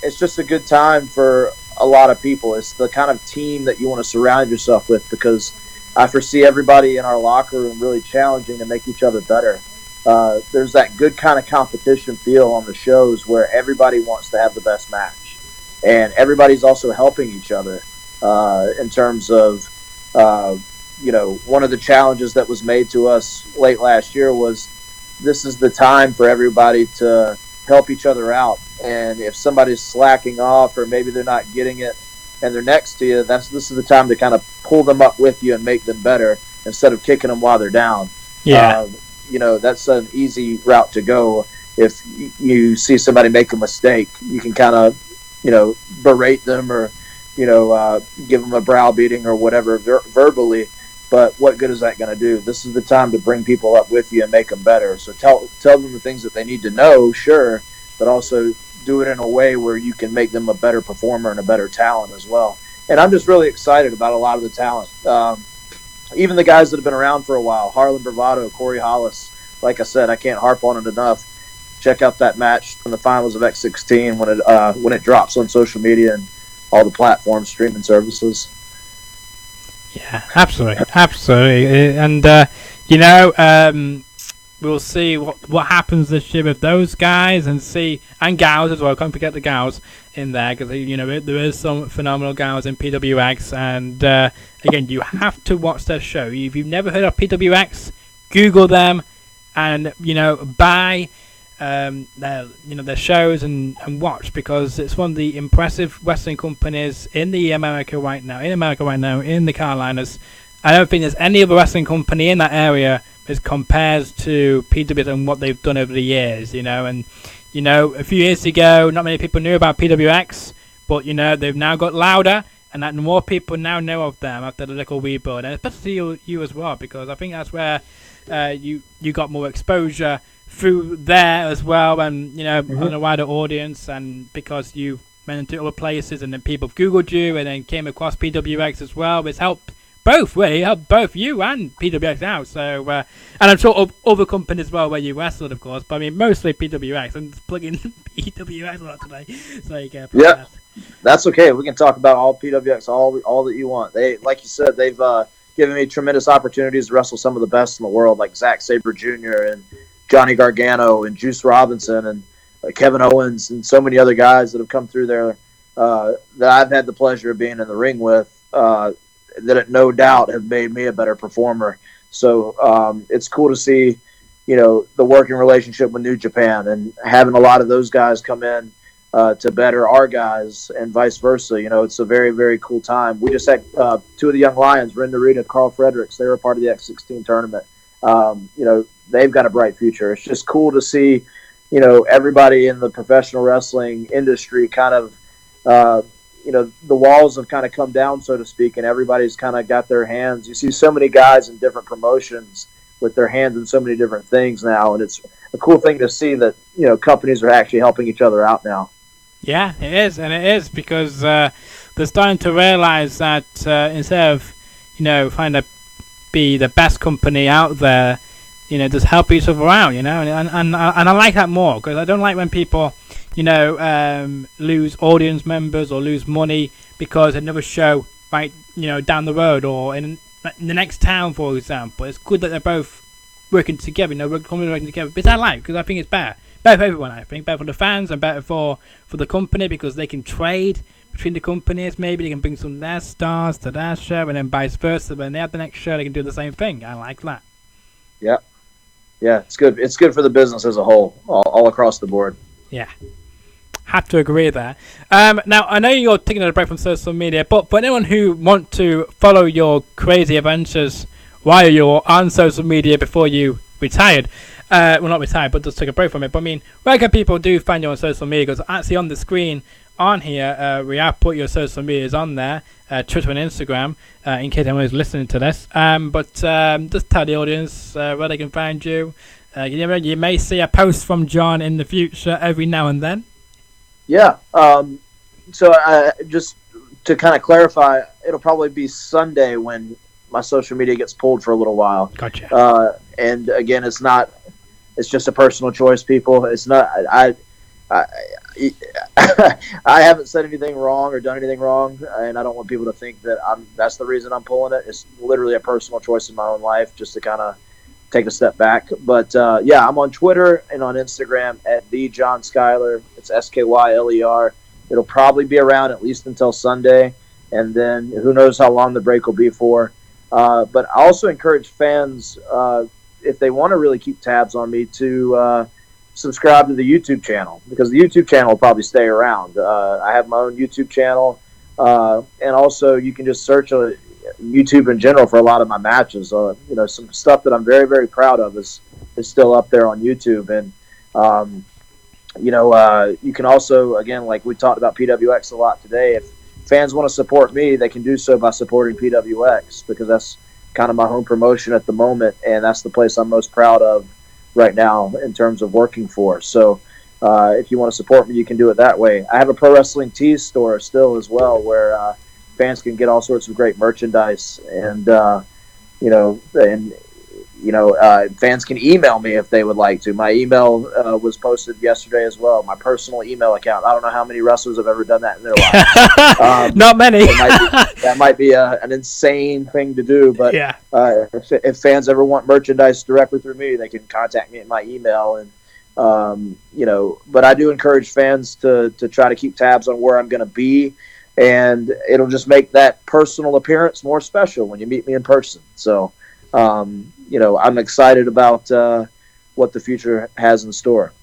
It's just a good time for a lot of people. It's the kind of team that you want to surround yourself with, because I foresee everybody in our locker room really challenging to make each other better. There's that good kind of competition feel on the shows where everybody wants to have the best match, and everybody's also helping each other in terms of, one of the challenges that was made to us late last year was this is the time for everybody to help each other out. And if somebody's slacking off or maybe they're not getting it and they're next to you, this is the time to kind of pull them up with you and make them better instead of kicking them while they're down. Yeah. That's an easy route to go. If you see somebody make a mistake, you can kind of, berate them or, give them a browbeating or whatever verbally. But what good is that going to do? This is the time to bring people up with you and make them better. So tell them the things that they need to know, sure, but also do it in a way where you can make them a better performer and a better talent as well. And I'm just really excited about a lot of the talent. Even the guys that have been around for a while, Harlan Bravado, Corey Hollis, like I said, I can't harp on it enough. Check out that match from the finals of X16 when it drops on social media and all the platforms, streaming services. Yeah, absolutely. And, we'll see what happens this year with those guys and gals as well. Can't forget the gals in there because, there is some phenomenal gals in PWX. And, again, you have to watch their show. If you've never heard of PWX, Google them and, buy their shows and watch, because it's one of the impressive wrestling companies in America right now, in the Carolinas. I don't think there's any other wrestling company in that area as compares to PWX and what they've done over the years, and a few years ago not many people knew about PWX, but they've now got louder and that more people now know of them after the little rebuild, and especially you as well, because I think that's where you got more exposure through there as well, and on a wider audience, and because you went into other places and then people Googled you and then came across PWX as well. It's helped both you and PWX out. So and I'm sure of other companies as well where you wrestled, of course, but I mean mostly PWX. I'm just plugging PWX a lot today, so you get yeah, that's okay. We can talk about all PWX, all that you want. They, like you said, they've given me tremendous opportunities to wrestle some of the best in the world, like Zack Sabre Jr. and Johnny Gargano and Juice Robinson and Kevin Owens and so many other guys that have come through there that I've had the pleasure of being in the ring with, that no doubt have made me a better performer. So it's cool to see, the working relationship with New Japan and having a lot of those guys come in to better our guys and vice versa. It's a very, very cool time. We just had two of the young Lions, Ren Narita, Carl Fredericks. They were part of the X16 tournament. They've got a bright future. It's just cool to see, everybody in the professional wrestling industry kind of, the walls have kind of come down, so to speak, and everybody's kind of got their hands. You see so many guys in different promotions with their hands in so many different things now, and it's a cool thing to see that, companies are actually helping each other out now. Yeah, it is, because they're starting to realize that instead of, trying to be the best company out there, just help each other out, and I like that more, because I don't like when people, lose audience members or lose money because another show right, down the road or in the next town, for example. It's good that they're both working together, working together, but I like, because I think it's better for everyone. I think better for the fans and better for the company, because they can trade between the companies. Maybe they can bring some of their stars to their show, and then vice versa. When they have the next show, they can do the same thing. I like that. Yeah, it's good. It's good for the business as a whole, all across the board. Yeah, have to agree there. Now, I know you're taking a break from social media, but for anyone who want to follow your crazy adventures while you're on social media before you retired, well, not retired, but just took a break from it. But I mean, where can people do find you on social media? Because actually on the screen on here, we have put your social medias on there, Twitter and Instagram, in case anyone is listening to this. But just tell the audience where they can find you. You may see a post from John in the future every now and then. Yeah. So just to kind of clarify, it'll probably be Sunday when my social media gets pulled for a little while. Gotcha. And again, it's just a personal choice, people. It's not. I haven't said anything wrong or done anything wrong, and I don't want people to think that that's the reason I'm pulling it. It's literally a personal choice in my own life, just to kind of take a step back. But yeah, I'm on Twitter and on Instagram at the John Skyler. It's Skyler. It'll probably be around at least until Sunday, and then who knows how long the break will be for. But I also encourage fans, if they want to really keep tabs on me, to subscribe to the YouTube channel, because the YouTube channel will probably stay around. I have my own YouTube channel, and also you can just search YouTube in general for a lot of my matches. Some stuff that I'm very, very proud of is still up there on YouTube. And you can also, again, like we talked about PWX a lot today, if fans want to support me, they can do so by supporting PWX, because that's kind of my home promotion at the moment, and that's the place I'm most proud of right now in terms of working for. So if you want to support me, you can do it that way. I have a Pro Wrestling Tees store still as well, where fans can get all sorts of great merchandise, and fans can email me if they would like to. My email was posted yesterday as well, my personal email account. I don't know how many wrestlers have ever done that in their life. Not many. That might be an insane thing to do, but yeah. If fans ever want merchandise directly through me, they can contact me at my email. And but I do encourage fans to try to keep tabs on where I'm going to be, and it'll just make that personal appearance more special when you meet me in person. So I'm excited about what the future has in store.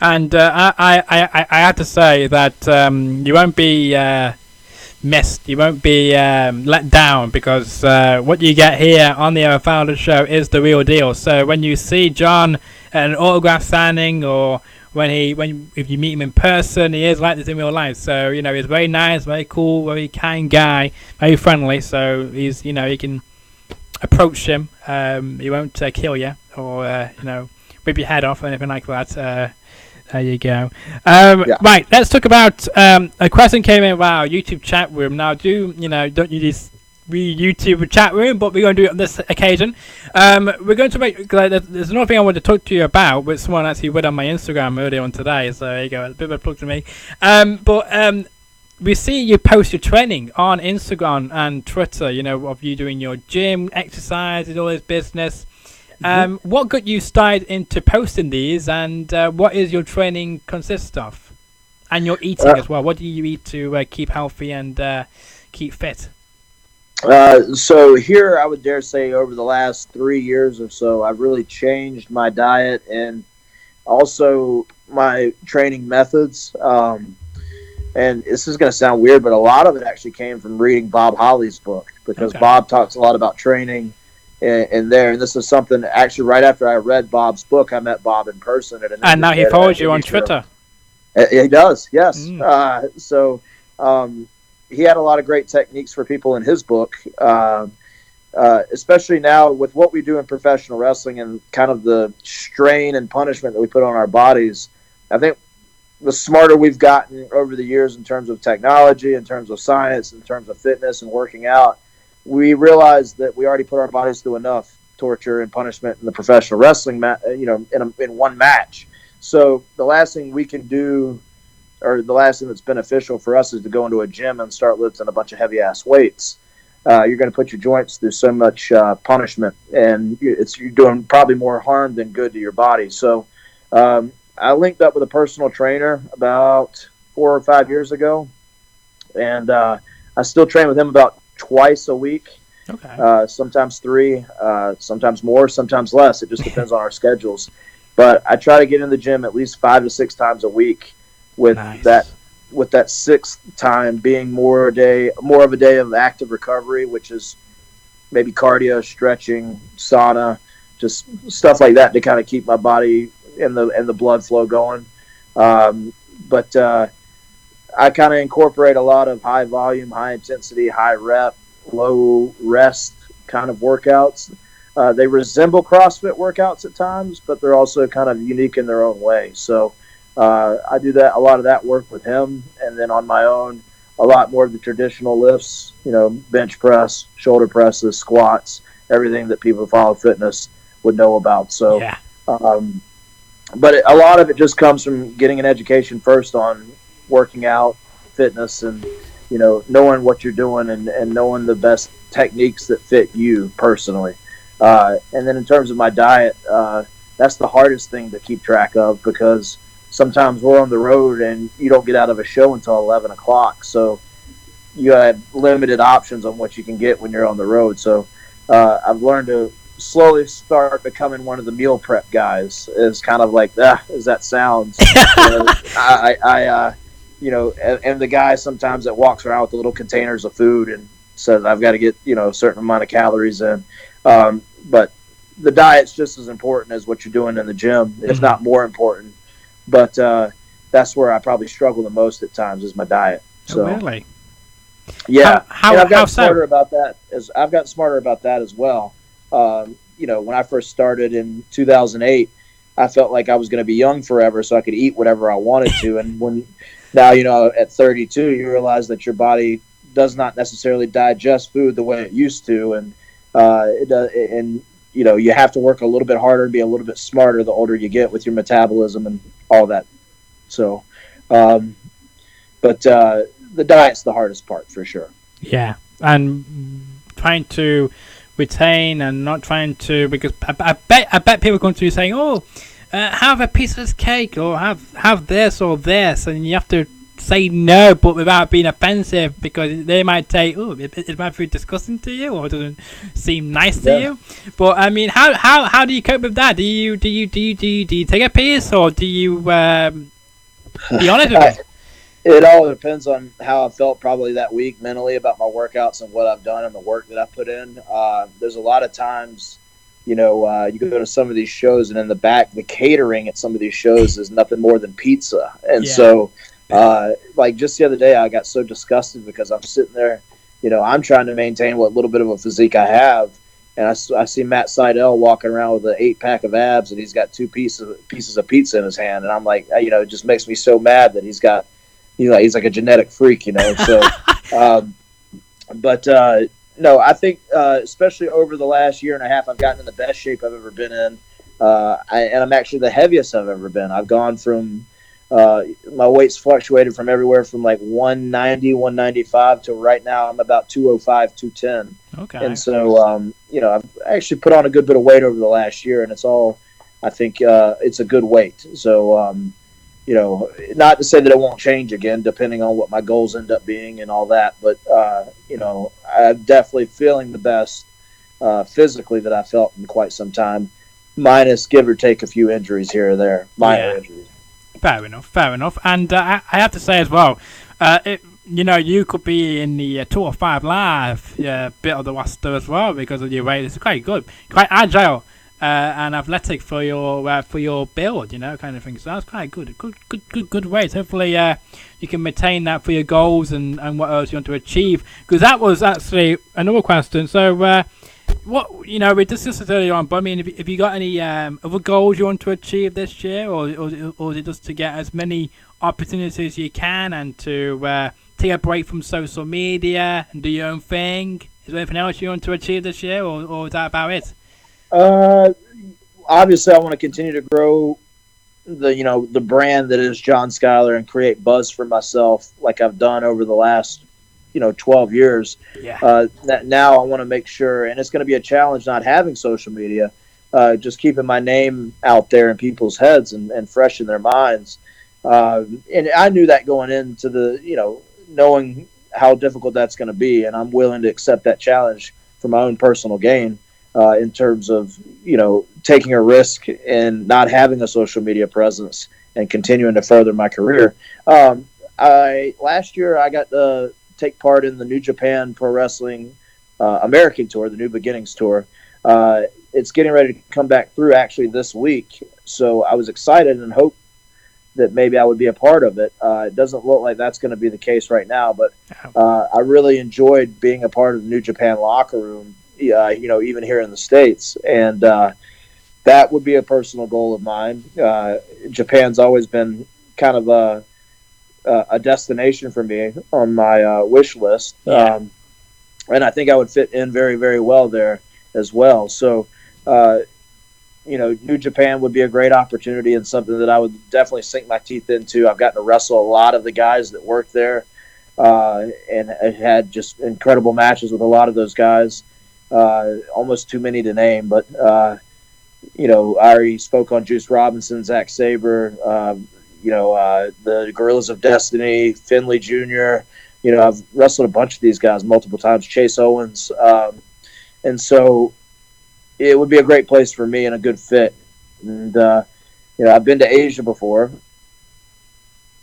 And I have to say that you won't be missed. You won't be let down, because what you get here on the Fowler Show is the real deal. So when you see John at an autograph signing, or if you meet him in person, he is like this in real life. So he's very nice, very cool, very kind guy, very friendly. So he's you can approach him. He won't kill you or rip your head off or anything like that. There you go. Yeah. Right, let's talk about a question came in about our YouTube chat room. Now, don't use this YouTube chat room, but we're going to do it on this occasion. We're going to make. There's another thing I want to talk to you about, which someone actually read on my Instagram earlier on today. So there you go, a bit of a plug to me. But we see you post your training on Instagram and Twitter. Of you doing your gym exercises, all this business. What got you started into posting these, and what is your training consist of? And your eating as well. What do you eat to keep healthy and keep fit? So here, I would dare say over the last 3 years or so, I've really changed my diet and also my training methods. And this is going to sound weird, but a lot of it actually came from reading Bob Holly's book, because Bob talks a lot about training in there. And this is something, actually, right after I read Bob's book, I met Bob in person. And now he follows you on Twitter. He does, yes. He had a lot of great techniques for people in his book, especially now with what we do in professional wrestling and kind of the strain and punishment that we put on our bodies. I think the smarter we've gotten over the years in terms of technology, in terms of science, in terms of fitness and working out, we realized that we already put our bodies through enough torture and punishment in the professional wrestling, in one match. So the last thing we can do, or the last thing that's beneficial for us, is to go into a gym and start lifting a bunch of heavy-ass weights. You're going to put your joints through so much punishment, and you're doing probably more harm than good to your body. So I linked up with a personal trainer about 4 or 5 years ago, and I still train with him about twice a week. Okay. Sometimes 3, sometimes more, sometimes less. It just depends on our schedules. But I try to get in the gym at least 5 to 6 times a week, with that 6th time being more of a day of active recovery, which is maybe cardio, stretching, sauna, just stuff like that to kind of keep my body and the blood flow going. But I kind of incorporate a lot of high volume, high intensity, high rep, low rest kind of workouts. They resemble CrossFit workouts at times, but they're also kind of unique in their own way. So I do a lot of that work with him, and then on my own, a lot more of the traditional lifts, bench press, shoulder presses, squats, everything that people who follow fitness would know about. So, but a lot of it just comes from getting an education first on, working out, fitness, and knowing what you're doing and knowing the best techniques that fit you personally. And then in terms of my diet, that's the hardest thing to keep track of because sometimes we're on the road and you don't get out of a show until 11 o'clock. So you have limited options on what you can get when you're on the road. So I've learned to slowly start becoming one of the meal prep guys. Is kind of like as that sounds. And the guy sometimes that walks around with the little containers of food and says I've got to get a certain amount of calories in. But the diet's just as important as what you're doing in the gym, if not more important. But that's where I probably struggle the most at times is my diet. So, really? Yeah, I've gotten smarter about that. I've gotten smarter about that as well. When I first started in 2008, I felt like I was going to be young forever, so I could eat whatever I wanted to. And now at 32, you realize that your body does not necessarily digest food the way it used to, and you have to work a little bit harder and be a little bit smarter the older you get with your metabolism and all that. So, but the diet's the hardest part for sure. Yeah, and trying to retain and not trying to, because I bet people come to you saying, "Oh, have a piece of this cake or have this or this," and you have to say no, but without being offensive, because they might say, "Oh, it might be disgusting to you, or it doesn't seem nice to you." But I mean, how do you cope with that? Do you take a piece, or do you be honest with it? It all depends on how I felt probably that week mentally about my workouts and what I've done and the work that I put in. There's a lot of times, you go to some of these shows and in the back, the catering at some of these shows is nothing more than pizza. And so, like just the other day, I got so disgusted because I'm sitting there, I'm trying to maintain what little bit of a physique I have. And I see Matt Seidel walking around with an 8-pack of abs and he's got 2 pieces of pizza in his hand. And I'm like, it just makes me so mad that he's like a genetic freak, So, no, I think especially over the last year and a half, I've gotten in the best shape I've ever been in, and I'm actually the heaviest I've ever been. I've gone from my weight's fluctuated from everywhere from like 190, 195 to right now I'm about 205, 210. Okay. And so, I've actually put on a good bit of weight over the last year, and it's all, I think, it's a good weight. So. Not to say that it won't change again, depending on what my goals end up being and all that. But, I'm definitely feeling the best physically that I felt in quite some time, minus give or take a few injuries here or there, minor injuries. Fair enough. And I have to say as well, you could be in the 205 Live bit of the roster as well because of your weight. It's quite good, quite agile. And athletic for your build, kind of thing. So that's quite good ways. Hopefully, you can maintain that for your goals and what else you want to achieve. Because that was actually another question. So, we discussed this earlier on. But I mean, if you got any other goals you want to achieve this year, or is it just to get as many opportunities as you can and to take a break from social media and do your own thing? Is there anything else you want to achieve this year, or is that about it? Obviously I want to continue to grow the brand that is John Skyler and create buzz for myself like I've done over the last 12 years. Now I want to make sure, and it's going to be a challenge not having social media, just keeping my name out there in people's heads and fresh in their minds. And I knew that going into the knowing how difficult that's going to be, and I'm willing to accept that challenge for my own personal gain. In terms of, taking a risk and not having a social media presence and continuing to further my career. Last year I got to take part in the New Japan Pro Wrestling American Tour, the New Beginnings Tour. It's getting ready to come back through actually this week. So I was excited and hoped that maybe I would be a part of it. It doesn't look like that's going to be the case right now, but I really enjoyed being a part of the New Japan locker room. Even here in the States. And that would be a personal goal of mine. Japan's always been kind of a destination for me on my wish list. And I think I would fit in very, very well there as well. So New Japan would be a great opportunity and something that I would definitely sink my teeth into. I've gotten to wrestle a lot of the guys that work there, and I had just incredible matches with a lot of those guys. Almost too many to name, but I already spoke on Juice Robinson, Zack Sabre, the Gorillas of Destiny, Finley Jr. I've wrestled a bunch of these guys multiple times, Chase Owens, and so it would be a great place for me and a good fit. And I've been to Asia before.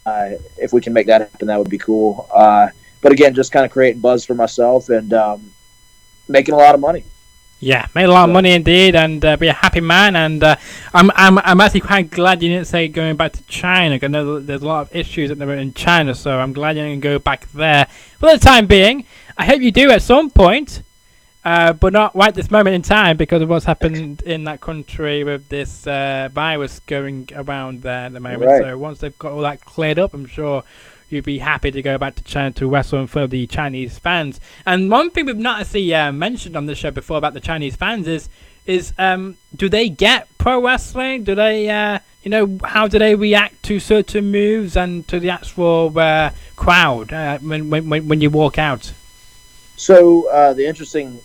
If we can make that happen, that would be cool. But again, just kind of creating buzz for myself and making a lot of money. Yeah, made a lot of money indeed, and be a happy man. And I'm actually quite glad you didn't say going back to China. I know there's a lot of issues at the moment in China, so I'm glad you didn't go back there for the time being. I hope you do at some point, but not right this moment in time because of what's happened in that country with this virus going around there at the moment. Right. So once they've got all that cleared up, I'm sure you'd be happy to go back to China to wrestle in front of the Chinese fans. And one thing we've not actually mentioned on the show before about the Chinese fans is do they get pro wrestling? Do they, how do they react to certain moves and to the actual crowd when you walk out? So the interesting,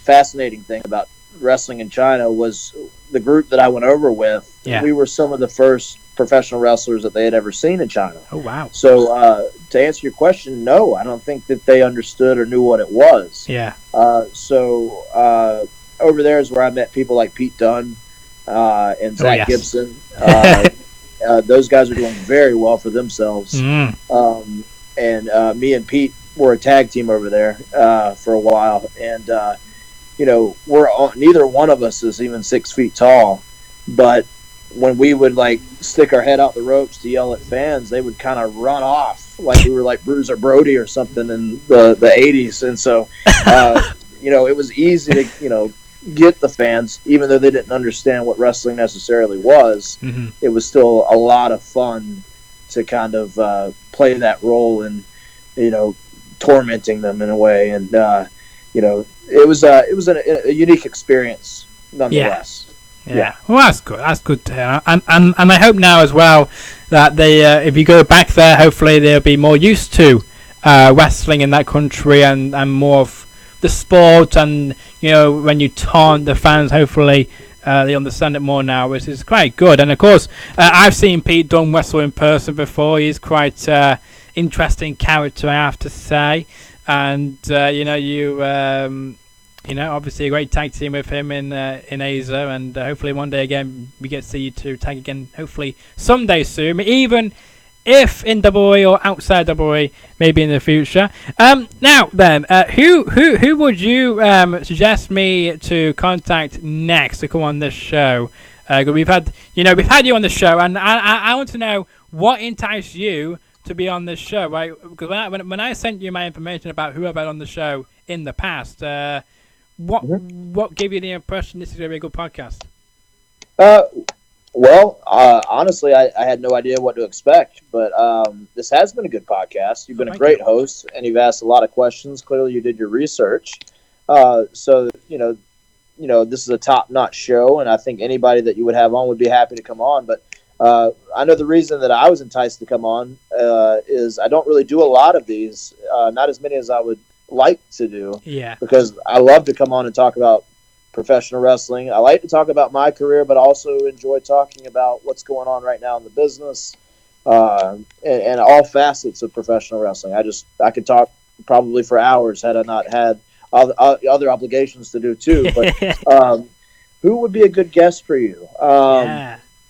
fascinating thing about wrestling in China was the group that I went over with. Yeah. We were some of the first professional wrestlers that they had ever seen in China. Oh, wow. So to answer your question, no, I don't think that they understood or knew what it was. Yeah. So over there is where I met people like Pete Dunne and Zach Gibson. Those guys are doing very well for themselves. And me and Pete were a tag team over there for a while. And, neither one of us is even 6 feet tall, but when we would stick our head out the ropes to yell at fans, they would kind of run off like we were like Bruiser Brody or something in the 80s. And so, it was easy to, get the fans, even though they didn't understand what wrestling necessarily was. Mm-hmm. It was still a lot of fun to kind of play that role and, tormenting them in a way. And, it was a unique experience nonetheless. Yeah. Well, that's good. That's good to hear. And I hope now as well that they, if you go back there, hopefully they'll be more used to wrestling in that country and more of the sport. And when you taunt the fans, hopefully they understand it more now, which is quite good. And of course, I've seen Pete Dunne wrestle in person before. He's quite interesting character, I have to say. And obviously a great tag team with him in Asia, and hopefully one day again we get to see you two tag again. Hopefully someday soon, even if in WWE or outside WWE, maybe in the future. Now then, who would you suggest me to contact next to come on this show? We've had you on the show, and I want to know what enticed you to be on this show, right? Because when I sent you my information about who I've had on the show in the past, what gave you the impression this is going to be a good podcast? Honestly, I had no idea what to expect, but this has been a good podcast. You've been a great host, and you've asked a lot of questions. Clearly, you did your research. So this is a top-notch show, and I think anybody that you would have on would be happy to come on. But I know the reason that I was enticed to come on is I don't really do a lot of these, not as many as I would like to do. Yeah. Because I love to come on and talk about professional wrestling. I like to talk about my career, but also enjoy talking about what's going on right now in the business and all facets of professional wrestling. I could talk probably for hours had I not had other obligations to do too. But who would be a good guest for you?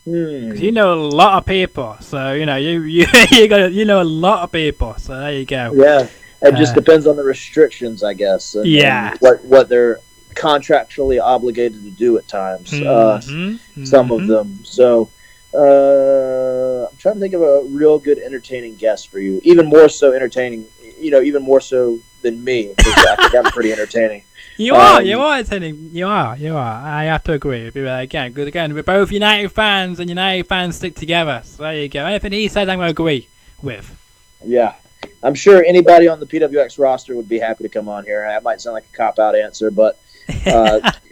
Because you know a lot of people, so you know a lot of people. So there you go. Yeah, it just depends on the restrictions, I guess. And what they're contractually obligated to do at times. Some of them. So I'm trying to think of a real good entertaining guest for you. Even more so entertaining. Even more so than me. Because I think I'm pretty entertaining. You are entertaining. You are. I have to agree with you again. Because again, we're both United fans, and United fans stick together. So there you go. Anything he says, I'm going to agree with. Yeah. I'm sure anybody on the PWX roster would be happy to come on here. That might sound like a cop-out answer, but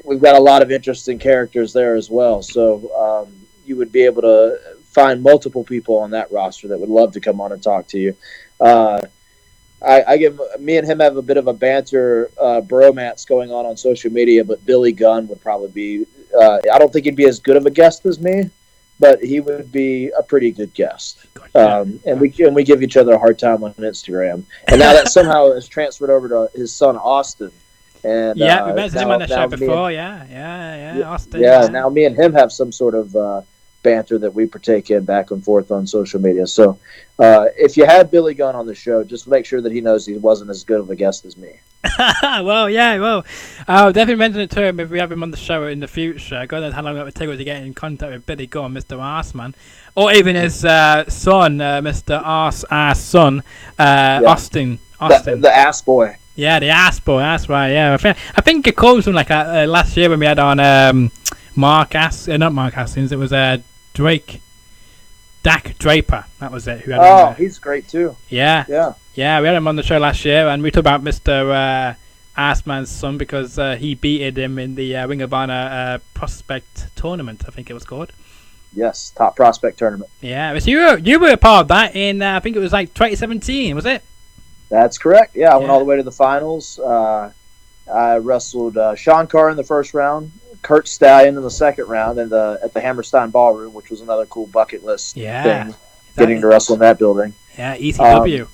we've got a lot of interesting characters there as well. So you would be able to find multiple people on that roster that would love to come on and talk to you. I give me and him have a bit of a banter bromance going on social media, but Billy Gunn would probably be. I don't think he'd be as good of a guest as me, but he would be a pretty good guest. And we give each other a hard time on Instagram. And now that somehow has transferred over to his son Austin. And we mentioned him on the show before. Austin. Yeah, now me and him have some sort of banter that we partake in back and forth on social media. So if you had Billy Gunn on the show, just make sure that he knows he wasn't as good of a guest as me. Well, I'll definitely mention it to him if we have him on the show in the future. God knows how long it would take to get in contact with Billy Gunn, Mr. Arsman, or even his son, Mr. Ars's son, Austin. The ass boy. Yeah, the ass boy. That's right. Yeah, I think it comes from like last year when we had on not Mark Haskins. It was Dak Draper. That was it. He's great too. Yeah. We had him on the show last year, and we talked about Mr. Assman's son because he beated him in the Ring of Honor Prospect Tournament, I think it was called. Yes, top prospect tournament. Yeah, so you were a part of that in I think it was like 2017, was it? That's correct. Yeah, I went all the way to the finals. I wrestled Sean Carr in the first round, Kurt Stallion in the second round, and at the Hammerstein Ballroom, which was another cool bucket list thing, getting to wrestle in that building. Yeah, ECW.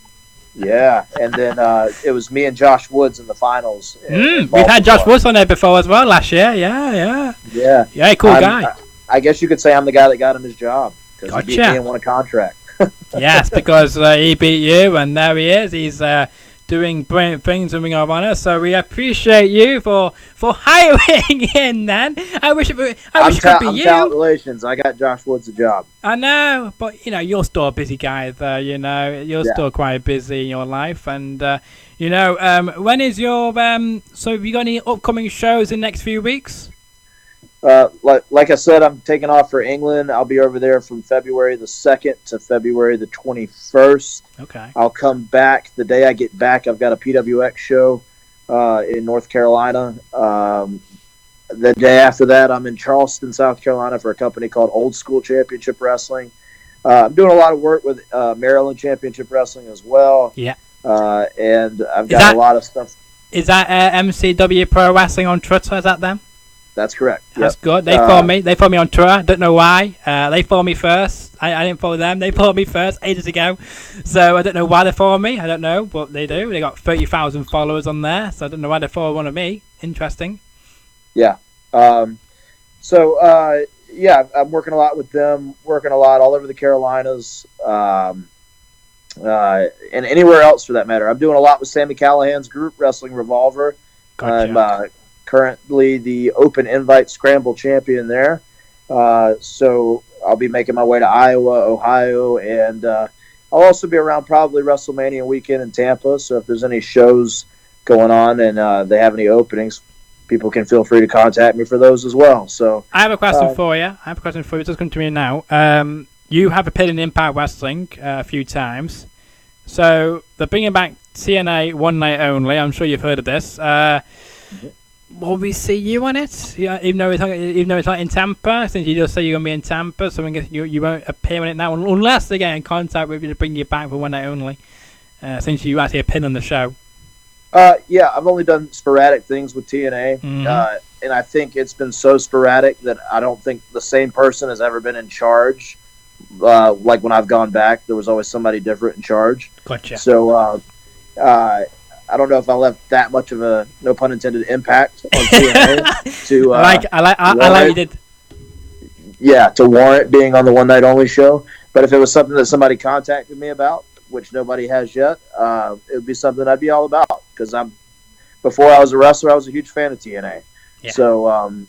Yeah, and then it was me and Josh Woods in the finals. We've had Josh Woods on there before as well last year. Yeah, cool guy. I guess you could say I'm the guy that got him his job because he beat me and won a contract. Yes, because he beat you, and there he is. He's doing brilliant things in Ring of Honor, so we appreciate you for hiring him. Then I wish it could be you. Talent relations. I got Josh Woods a job. I know, but you're still a busy guy. You're still quite busy in your life, and when is your So have you got any upcoming shows in the next few weeks? Like I said, I'm taking off for England. I'll be over there from February the 2nd to February the 21st. Okay. I'll come back. The day I get back, I've got a PWX show in North Carolina. The day after that, I'm in Charleston, South Carolina for a company called Old School Championship Wrestling. I'm doing a lot of work with Maryland Championship Wrestling as well. Yeah. And I've got a lot of stuff. Is that MCW Pro Wrestling on Twitter? Is that them? That's correct. That's good. They follow me. They follow me on Twitter. Don't know why. They follow me first. I didn't follow them. They followed me first ages ago. So I don't know why they follow me. I don't know, but they do. They got 30,000 followers on there. So I don't know why they follow one of me. Interesting. Yeah. I'm working a lot with them. Working a lot all over the Carolinas. And anywhere else for that matter. I'm doing a lot with Sammy Callahan's group, Wrestling Revolver. Gotcha. I'm currently the Open Invite Scramble champion there. So I'll be making my way to Iowa, Ohio, and I'll also be around probably WrestleMania weekend in Tampa. So if there's any shows going on and they have any openings, people can feel free to contact me for those as well. So I have a question for you. It's just come to me now. You have appeared in Impact Wrestling a few times. So they're bringing back TNA One Night Only. I'm sure you've heard of this. Will we see you on it? Yeah, even though it's not in Tampa, since you just say you're gonna be in Tampa, so you won't appear on it now unless they get in contact with you to bring you back for One Night Only. Since you actually appeared on the show. I've only done sporadic things with TNA, and I think it's been so sporadic that I don't think the same person has ever been in charge. Like when I've gone back, there was always somebody different in charge. Gotcha. So I don't know if I left that much of a, no pun intended, impact on TNA to I like you did. Yeah, to warrant being on the One Night Only show. But if it was something that somebody contacted me about, which nobody has yet, it would be something I'd be all about. Because before I was a wrestler, I was a huge fan of TNA. Yeah. So,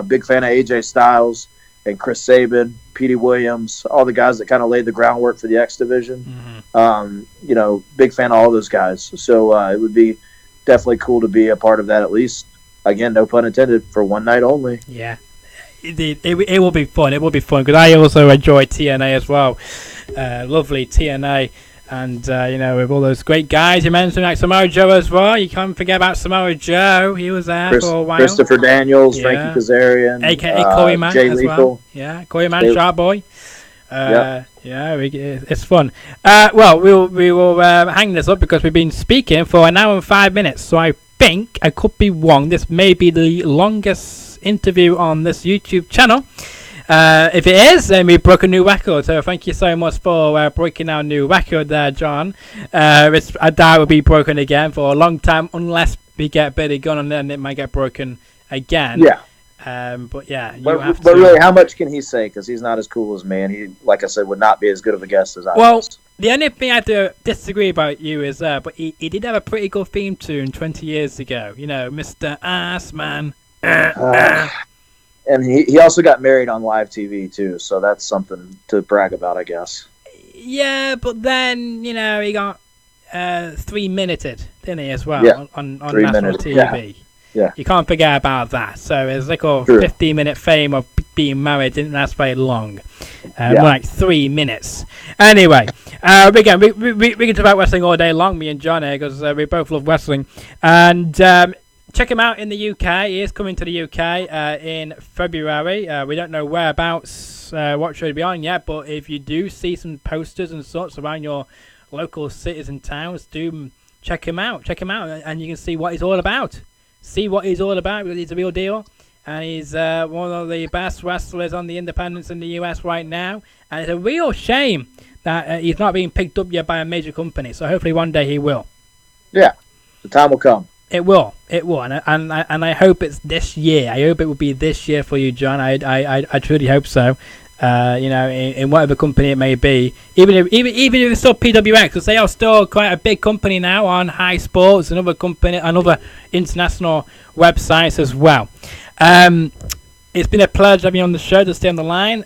big fan of AJ Styles and Chris Sabin, Petey Williams, all the guys that kind of laid the groundwork for the X Division. Big fan of all those guys. So it would be definitely cool to be a part of that at least. Again, no pun intended, for One Night Only. Yeah. It will be fun. It will be fun because I also enjoy TNA as well. Lovely TNA. And, with all those great guys you mentioned, like Samoa Joe as well. You can't forget about Samoa Joe. He was there for a while. Christopher Daniels, Frankie Kazarian. A.K.A. Corey Man Jay as Lethal. well. Yeah, Corey Man, Sharp Boy. Yeah, it's fun. We will hang this up because we've been speaking for an hour and 5 minutes. So I think, I could be wrong, this may be the longest interview on this YouTube channel. If it is, then we broke a new record. So thank you so much for breaking our new record there, John. I doubt it will be broken again for a long time unless we get Billy Gunn, and then it might get broken again. Yeah. But really, how much can he say? Because he's not as cool as me, and he, like I said, would not be as good of a guest as I was. Well, the only thing I have to disagree about you is, but he did have a pretty good theme tune 20 years ago. Mr. Assman. And he also got married on live TV, too, so that's something to brag about, I guess. Yeah, but then, he got 3-minuted, didn't he, as well, on national TV. Yeah. You can't forget about that. So his little 15-minute fame of being married didn't last very long. More like 3 minutes. Anyway, we can talk about wrestling all day long, me and John here, because we both love wrestling. And check him out in the UK. He is coming to the UK in February. We don't know whereabouts, what show to be on yet, but if you do see some posters and sorts around your local cities and towns, do check him out. Check him out, and you can see what he's all about. See what he's all about, because he's a real deal. And he's one of the best wrestlers on the independents in the US right now. And it's a real shame that he's not being picked up yet by a major company. So hopefully one day he will. Yeah, the time will come. It will, and I hope it's this year. I hope it will be this year for you, John. I truly hope so. In whatever company it may be, even if it's still PWX, because they are still quite a big company now on High Sports and other international websites as well. It's been a pleasure having you on the show. To stay on the line.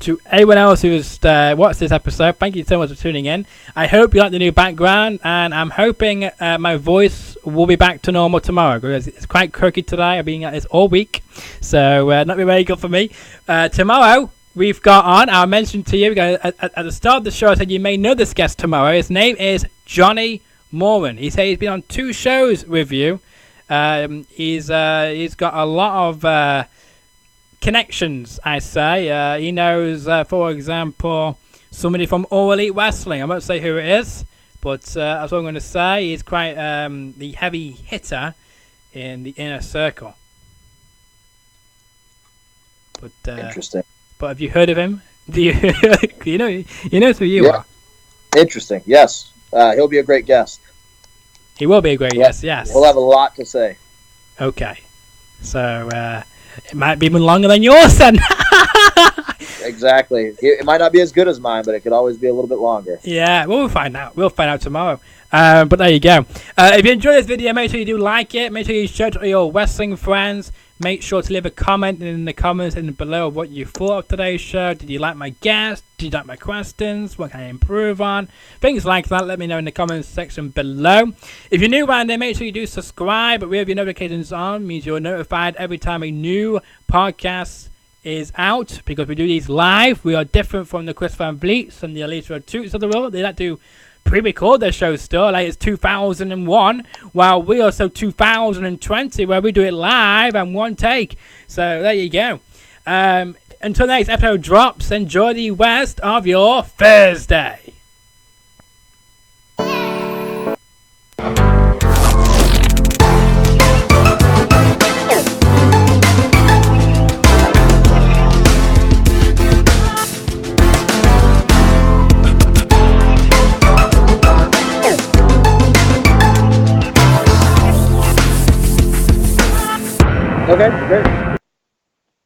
To anyone else who's watched this episode, thank you so much for tuning in. I hope you like the new background, and I'm hoping my voice will be back to normal tomorrow, because it's quite croaky today. I've been at this all week, so not been very good for me. Tomorrow, we've got on, I mentioned to you, at the start of the show, I said you may know this guest tomorrow. His name is Johnny Moran. He said he's been on 2 shows with you. He's got a lot of connections, I say. He knows, for example, somebody from All Elite Wrestling. I won't say who it is, but that's what I'm going to say. He's quite the heavy hitter in the inner circle. But interesting. But have you heard of him? Do you? you know who you are. Interesting. Yes, he'll be a great guest. He will be a great guest. Yes. He'll have a lot to say. Okay, so. It might be even longer than yours then. Exactly. It might not be as good as mine, but it could always be a little bit longer. Yeah, well, we'll find out. We'll find out tomorrow. But there you go. If you enjoyed this video, make sure you do like it. Make sure you share it to your wrestling friends. Make sure to leave a comment in the comments below of what you thought of today's show. Did you like my guest? Did you like my questions? What can I improve on? Things like that, let me know in the comments section below. If you're new around there, make sure you do subscribe. With your notifications on, means you're notified every time a new podcast is out, because we do these live. We are different from the Chris Van Vliets and the Elisa Toots of the world. They like to pre-record their shows still, like it's 2001, while we are so 2020, where we do it live and one take. So there you go. Until the next episode drops, enjoy the rest of your Thursday. Okay, great.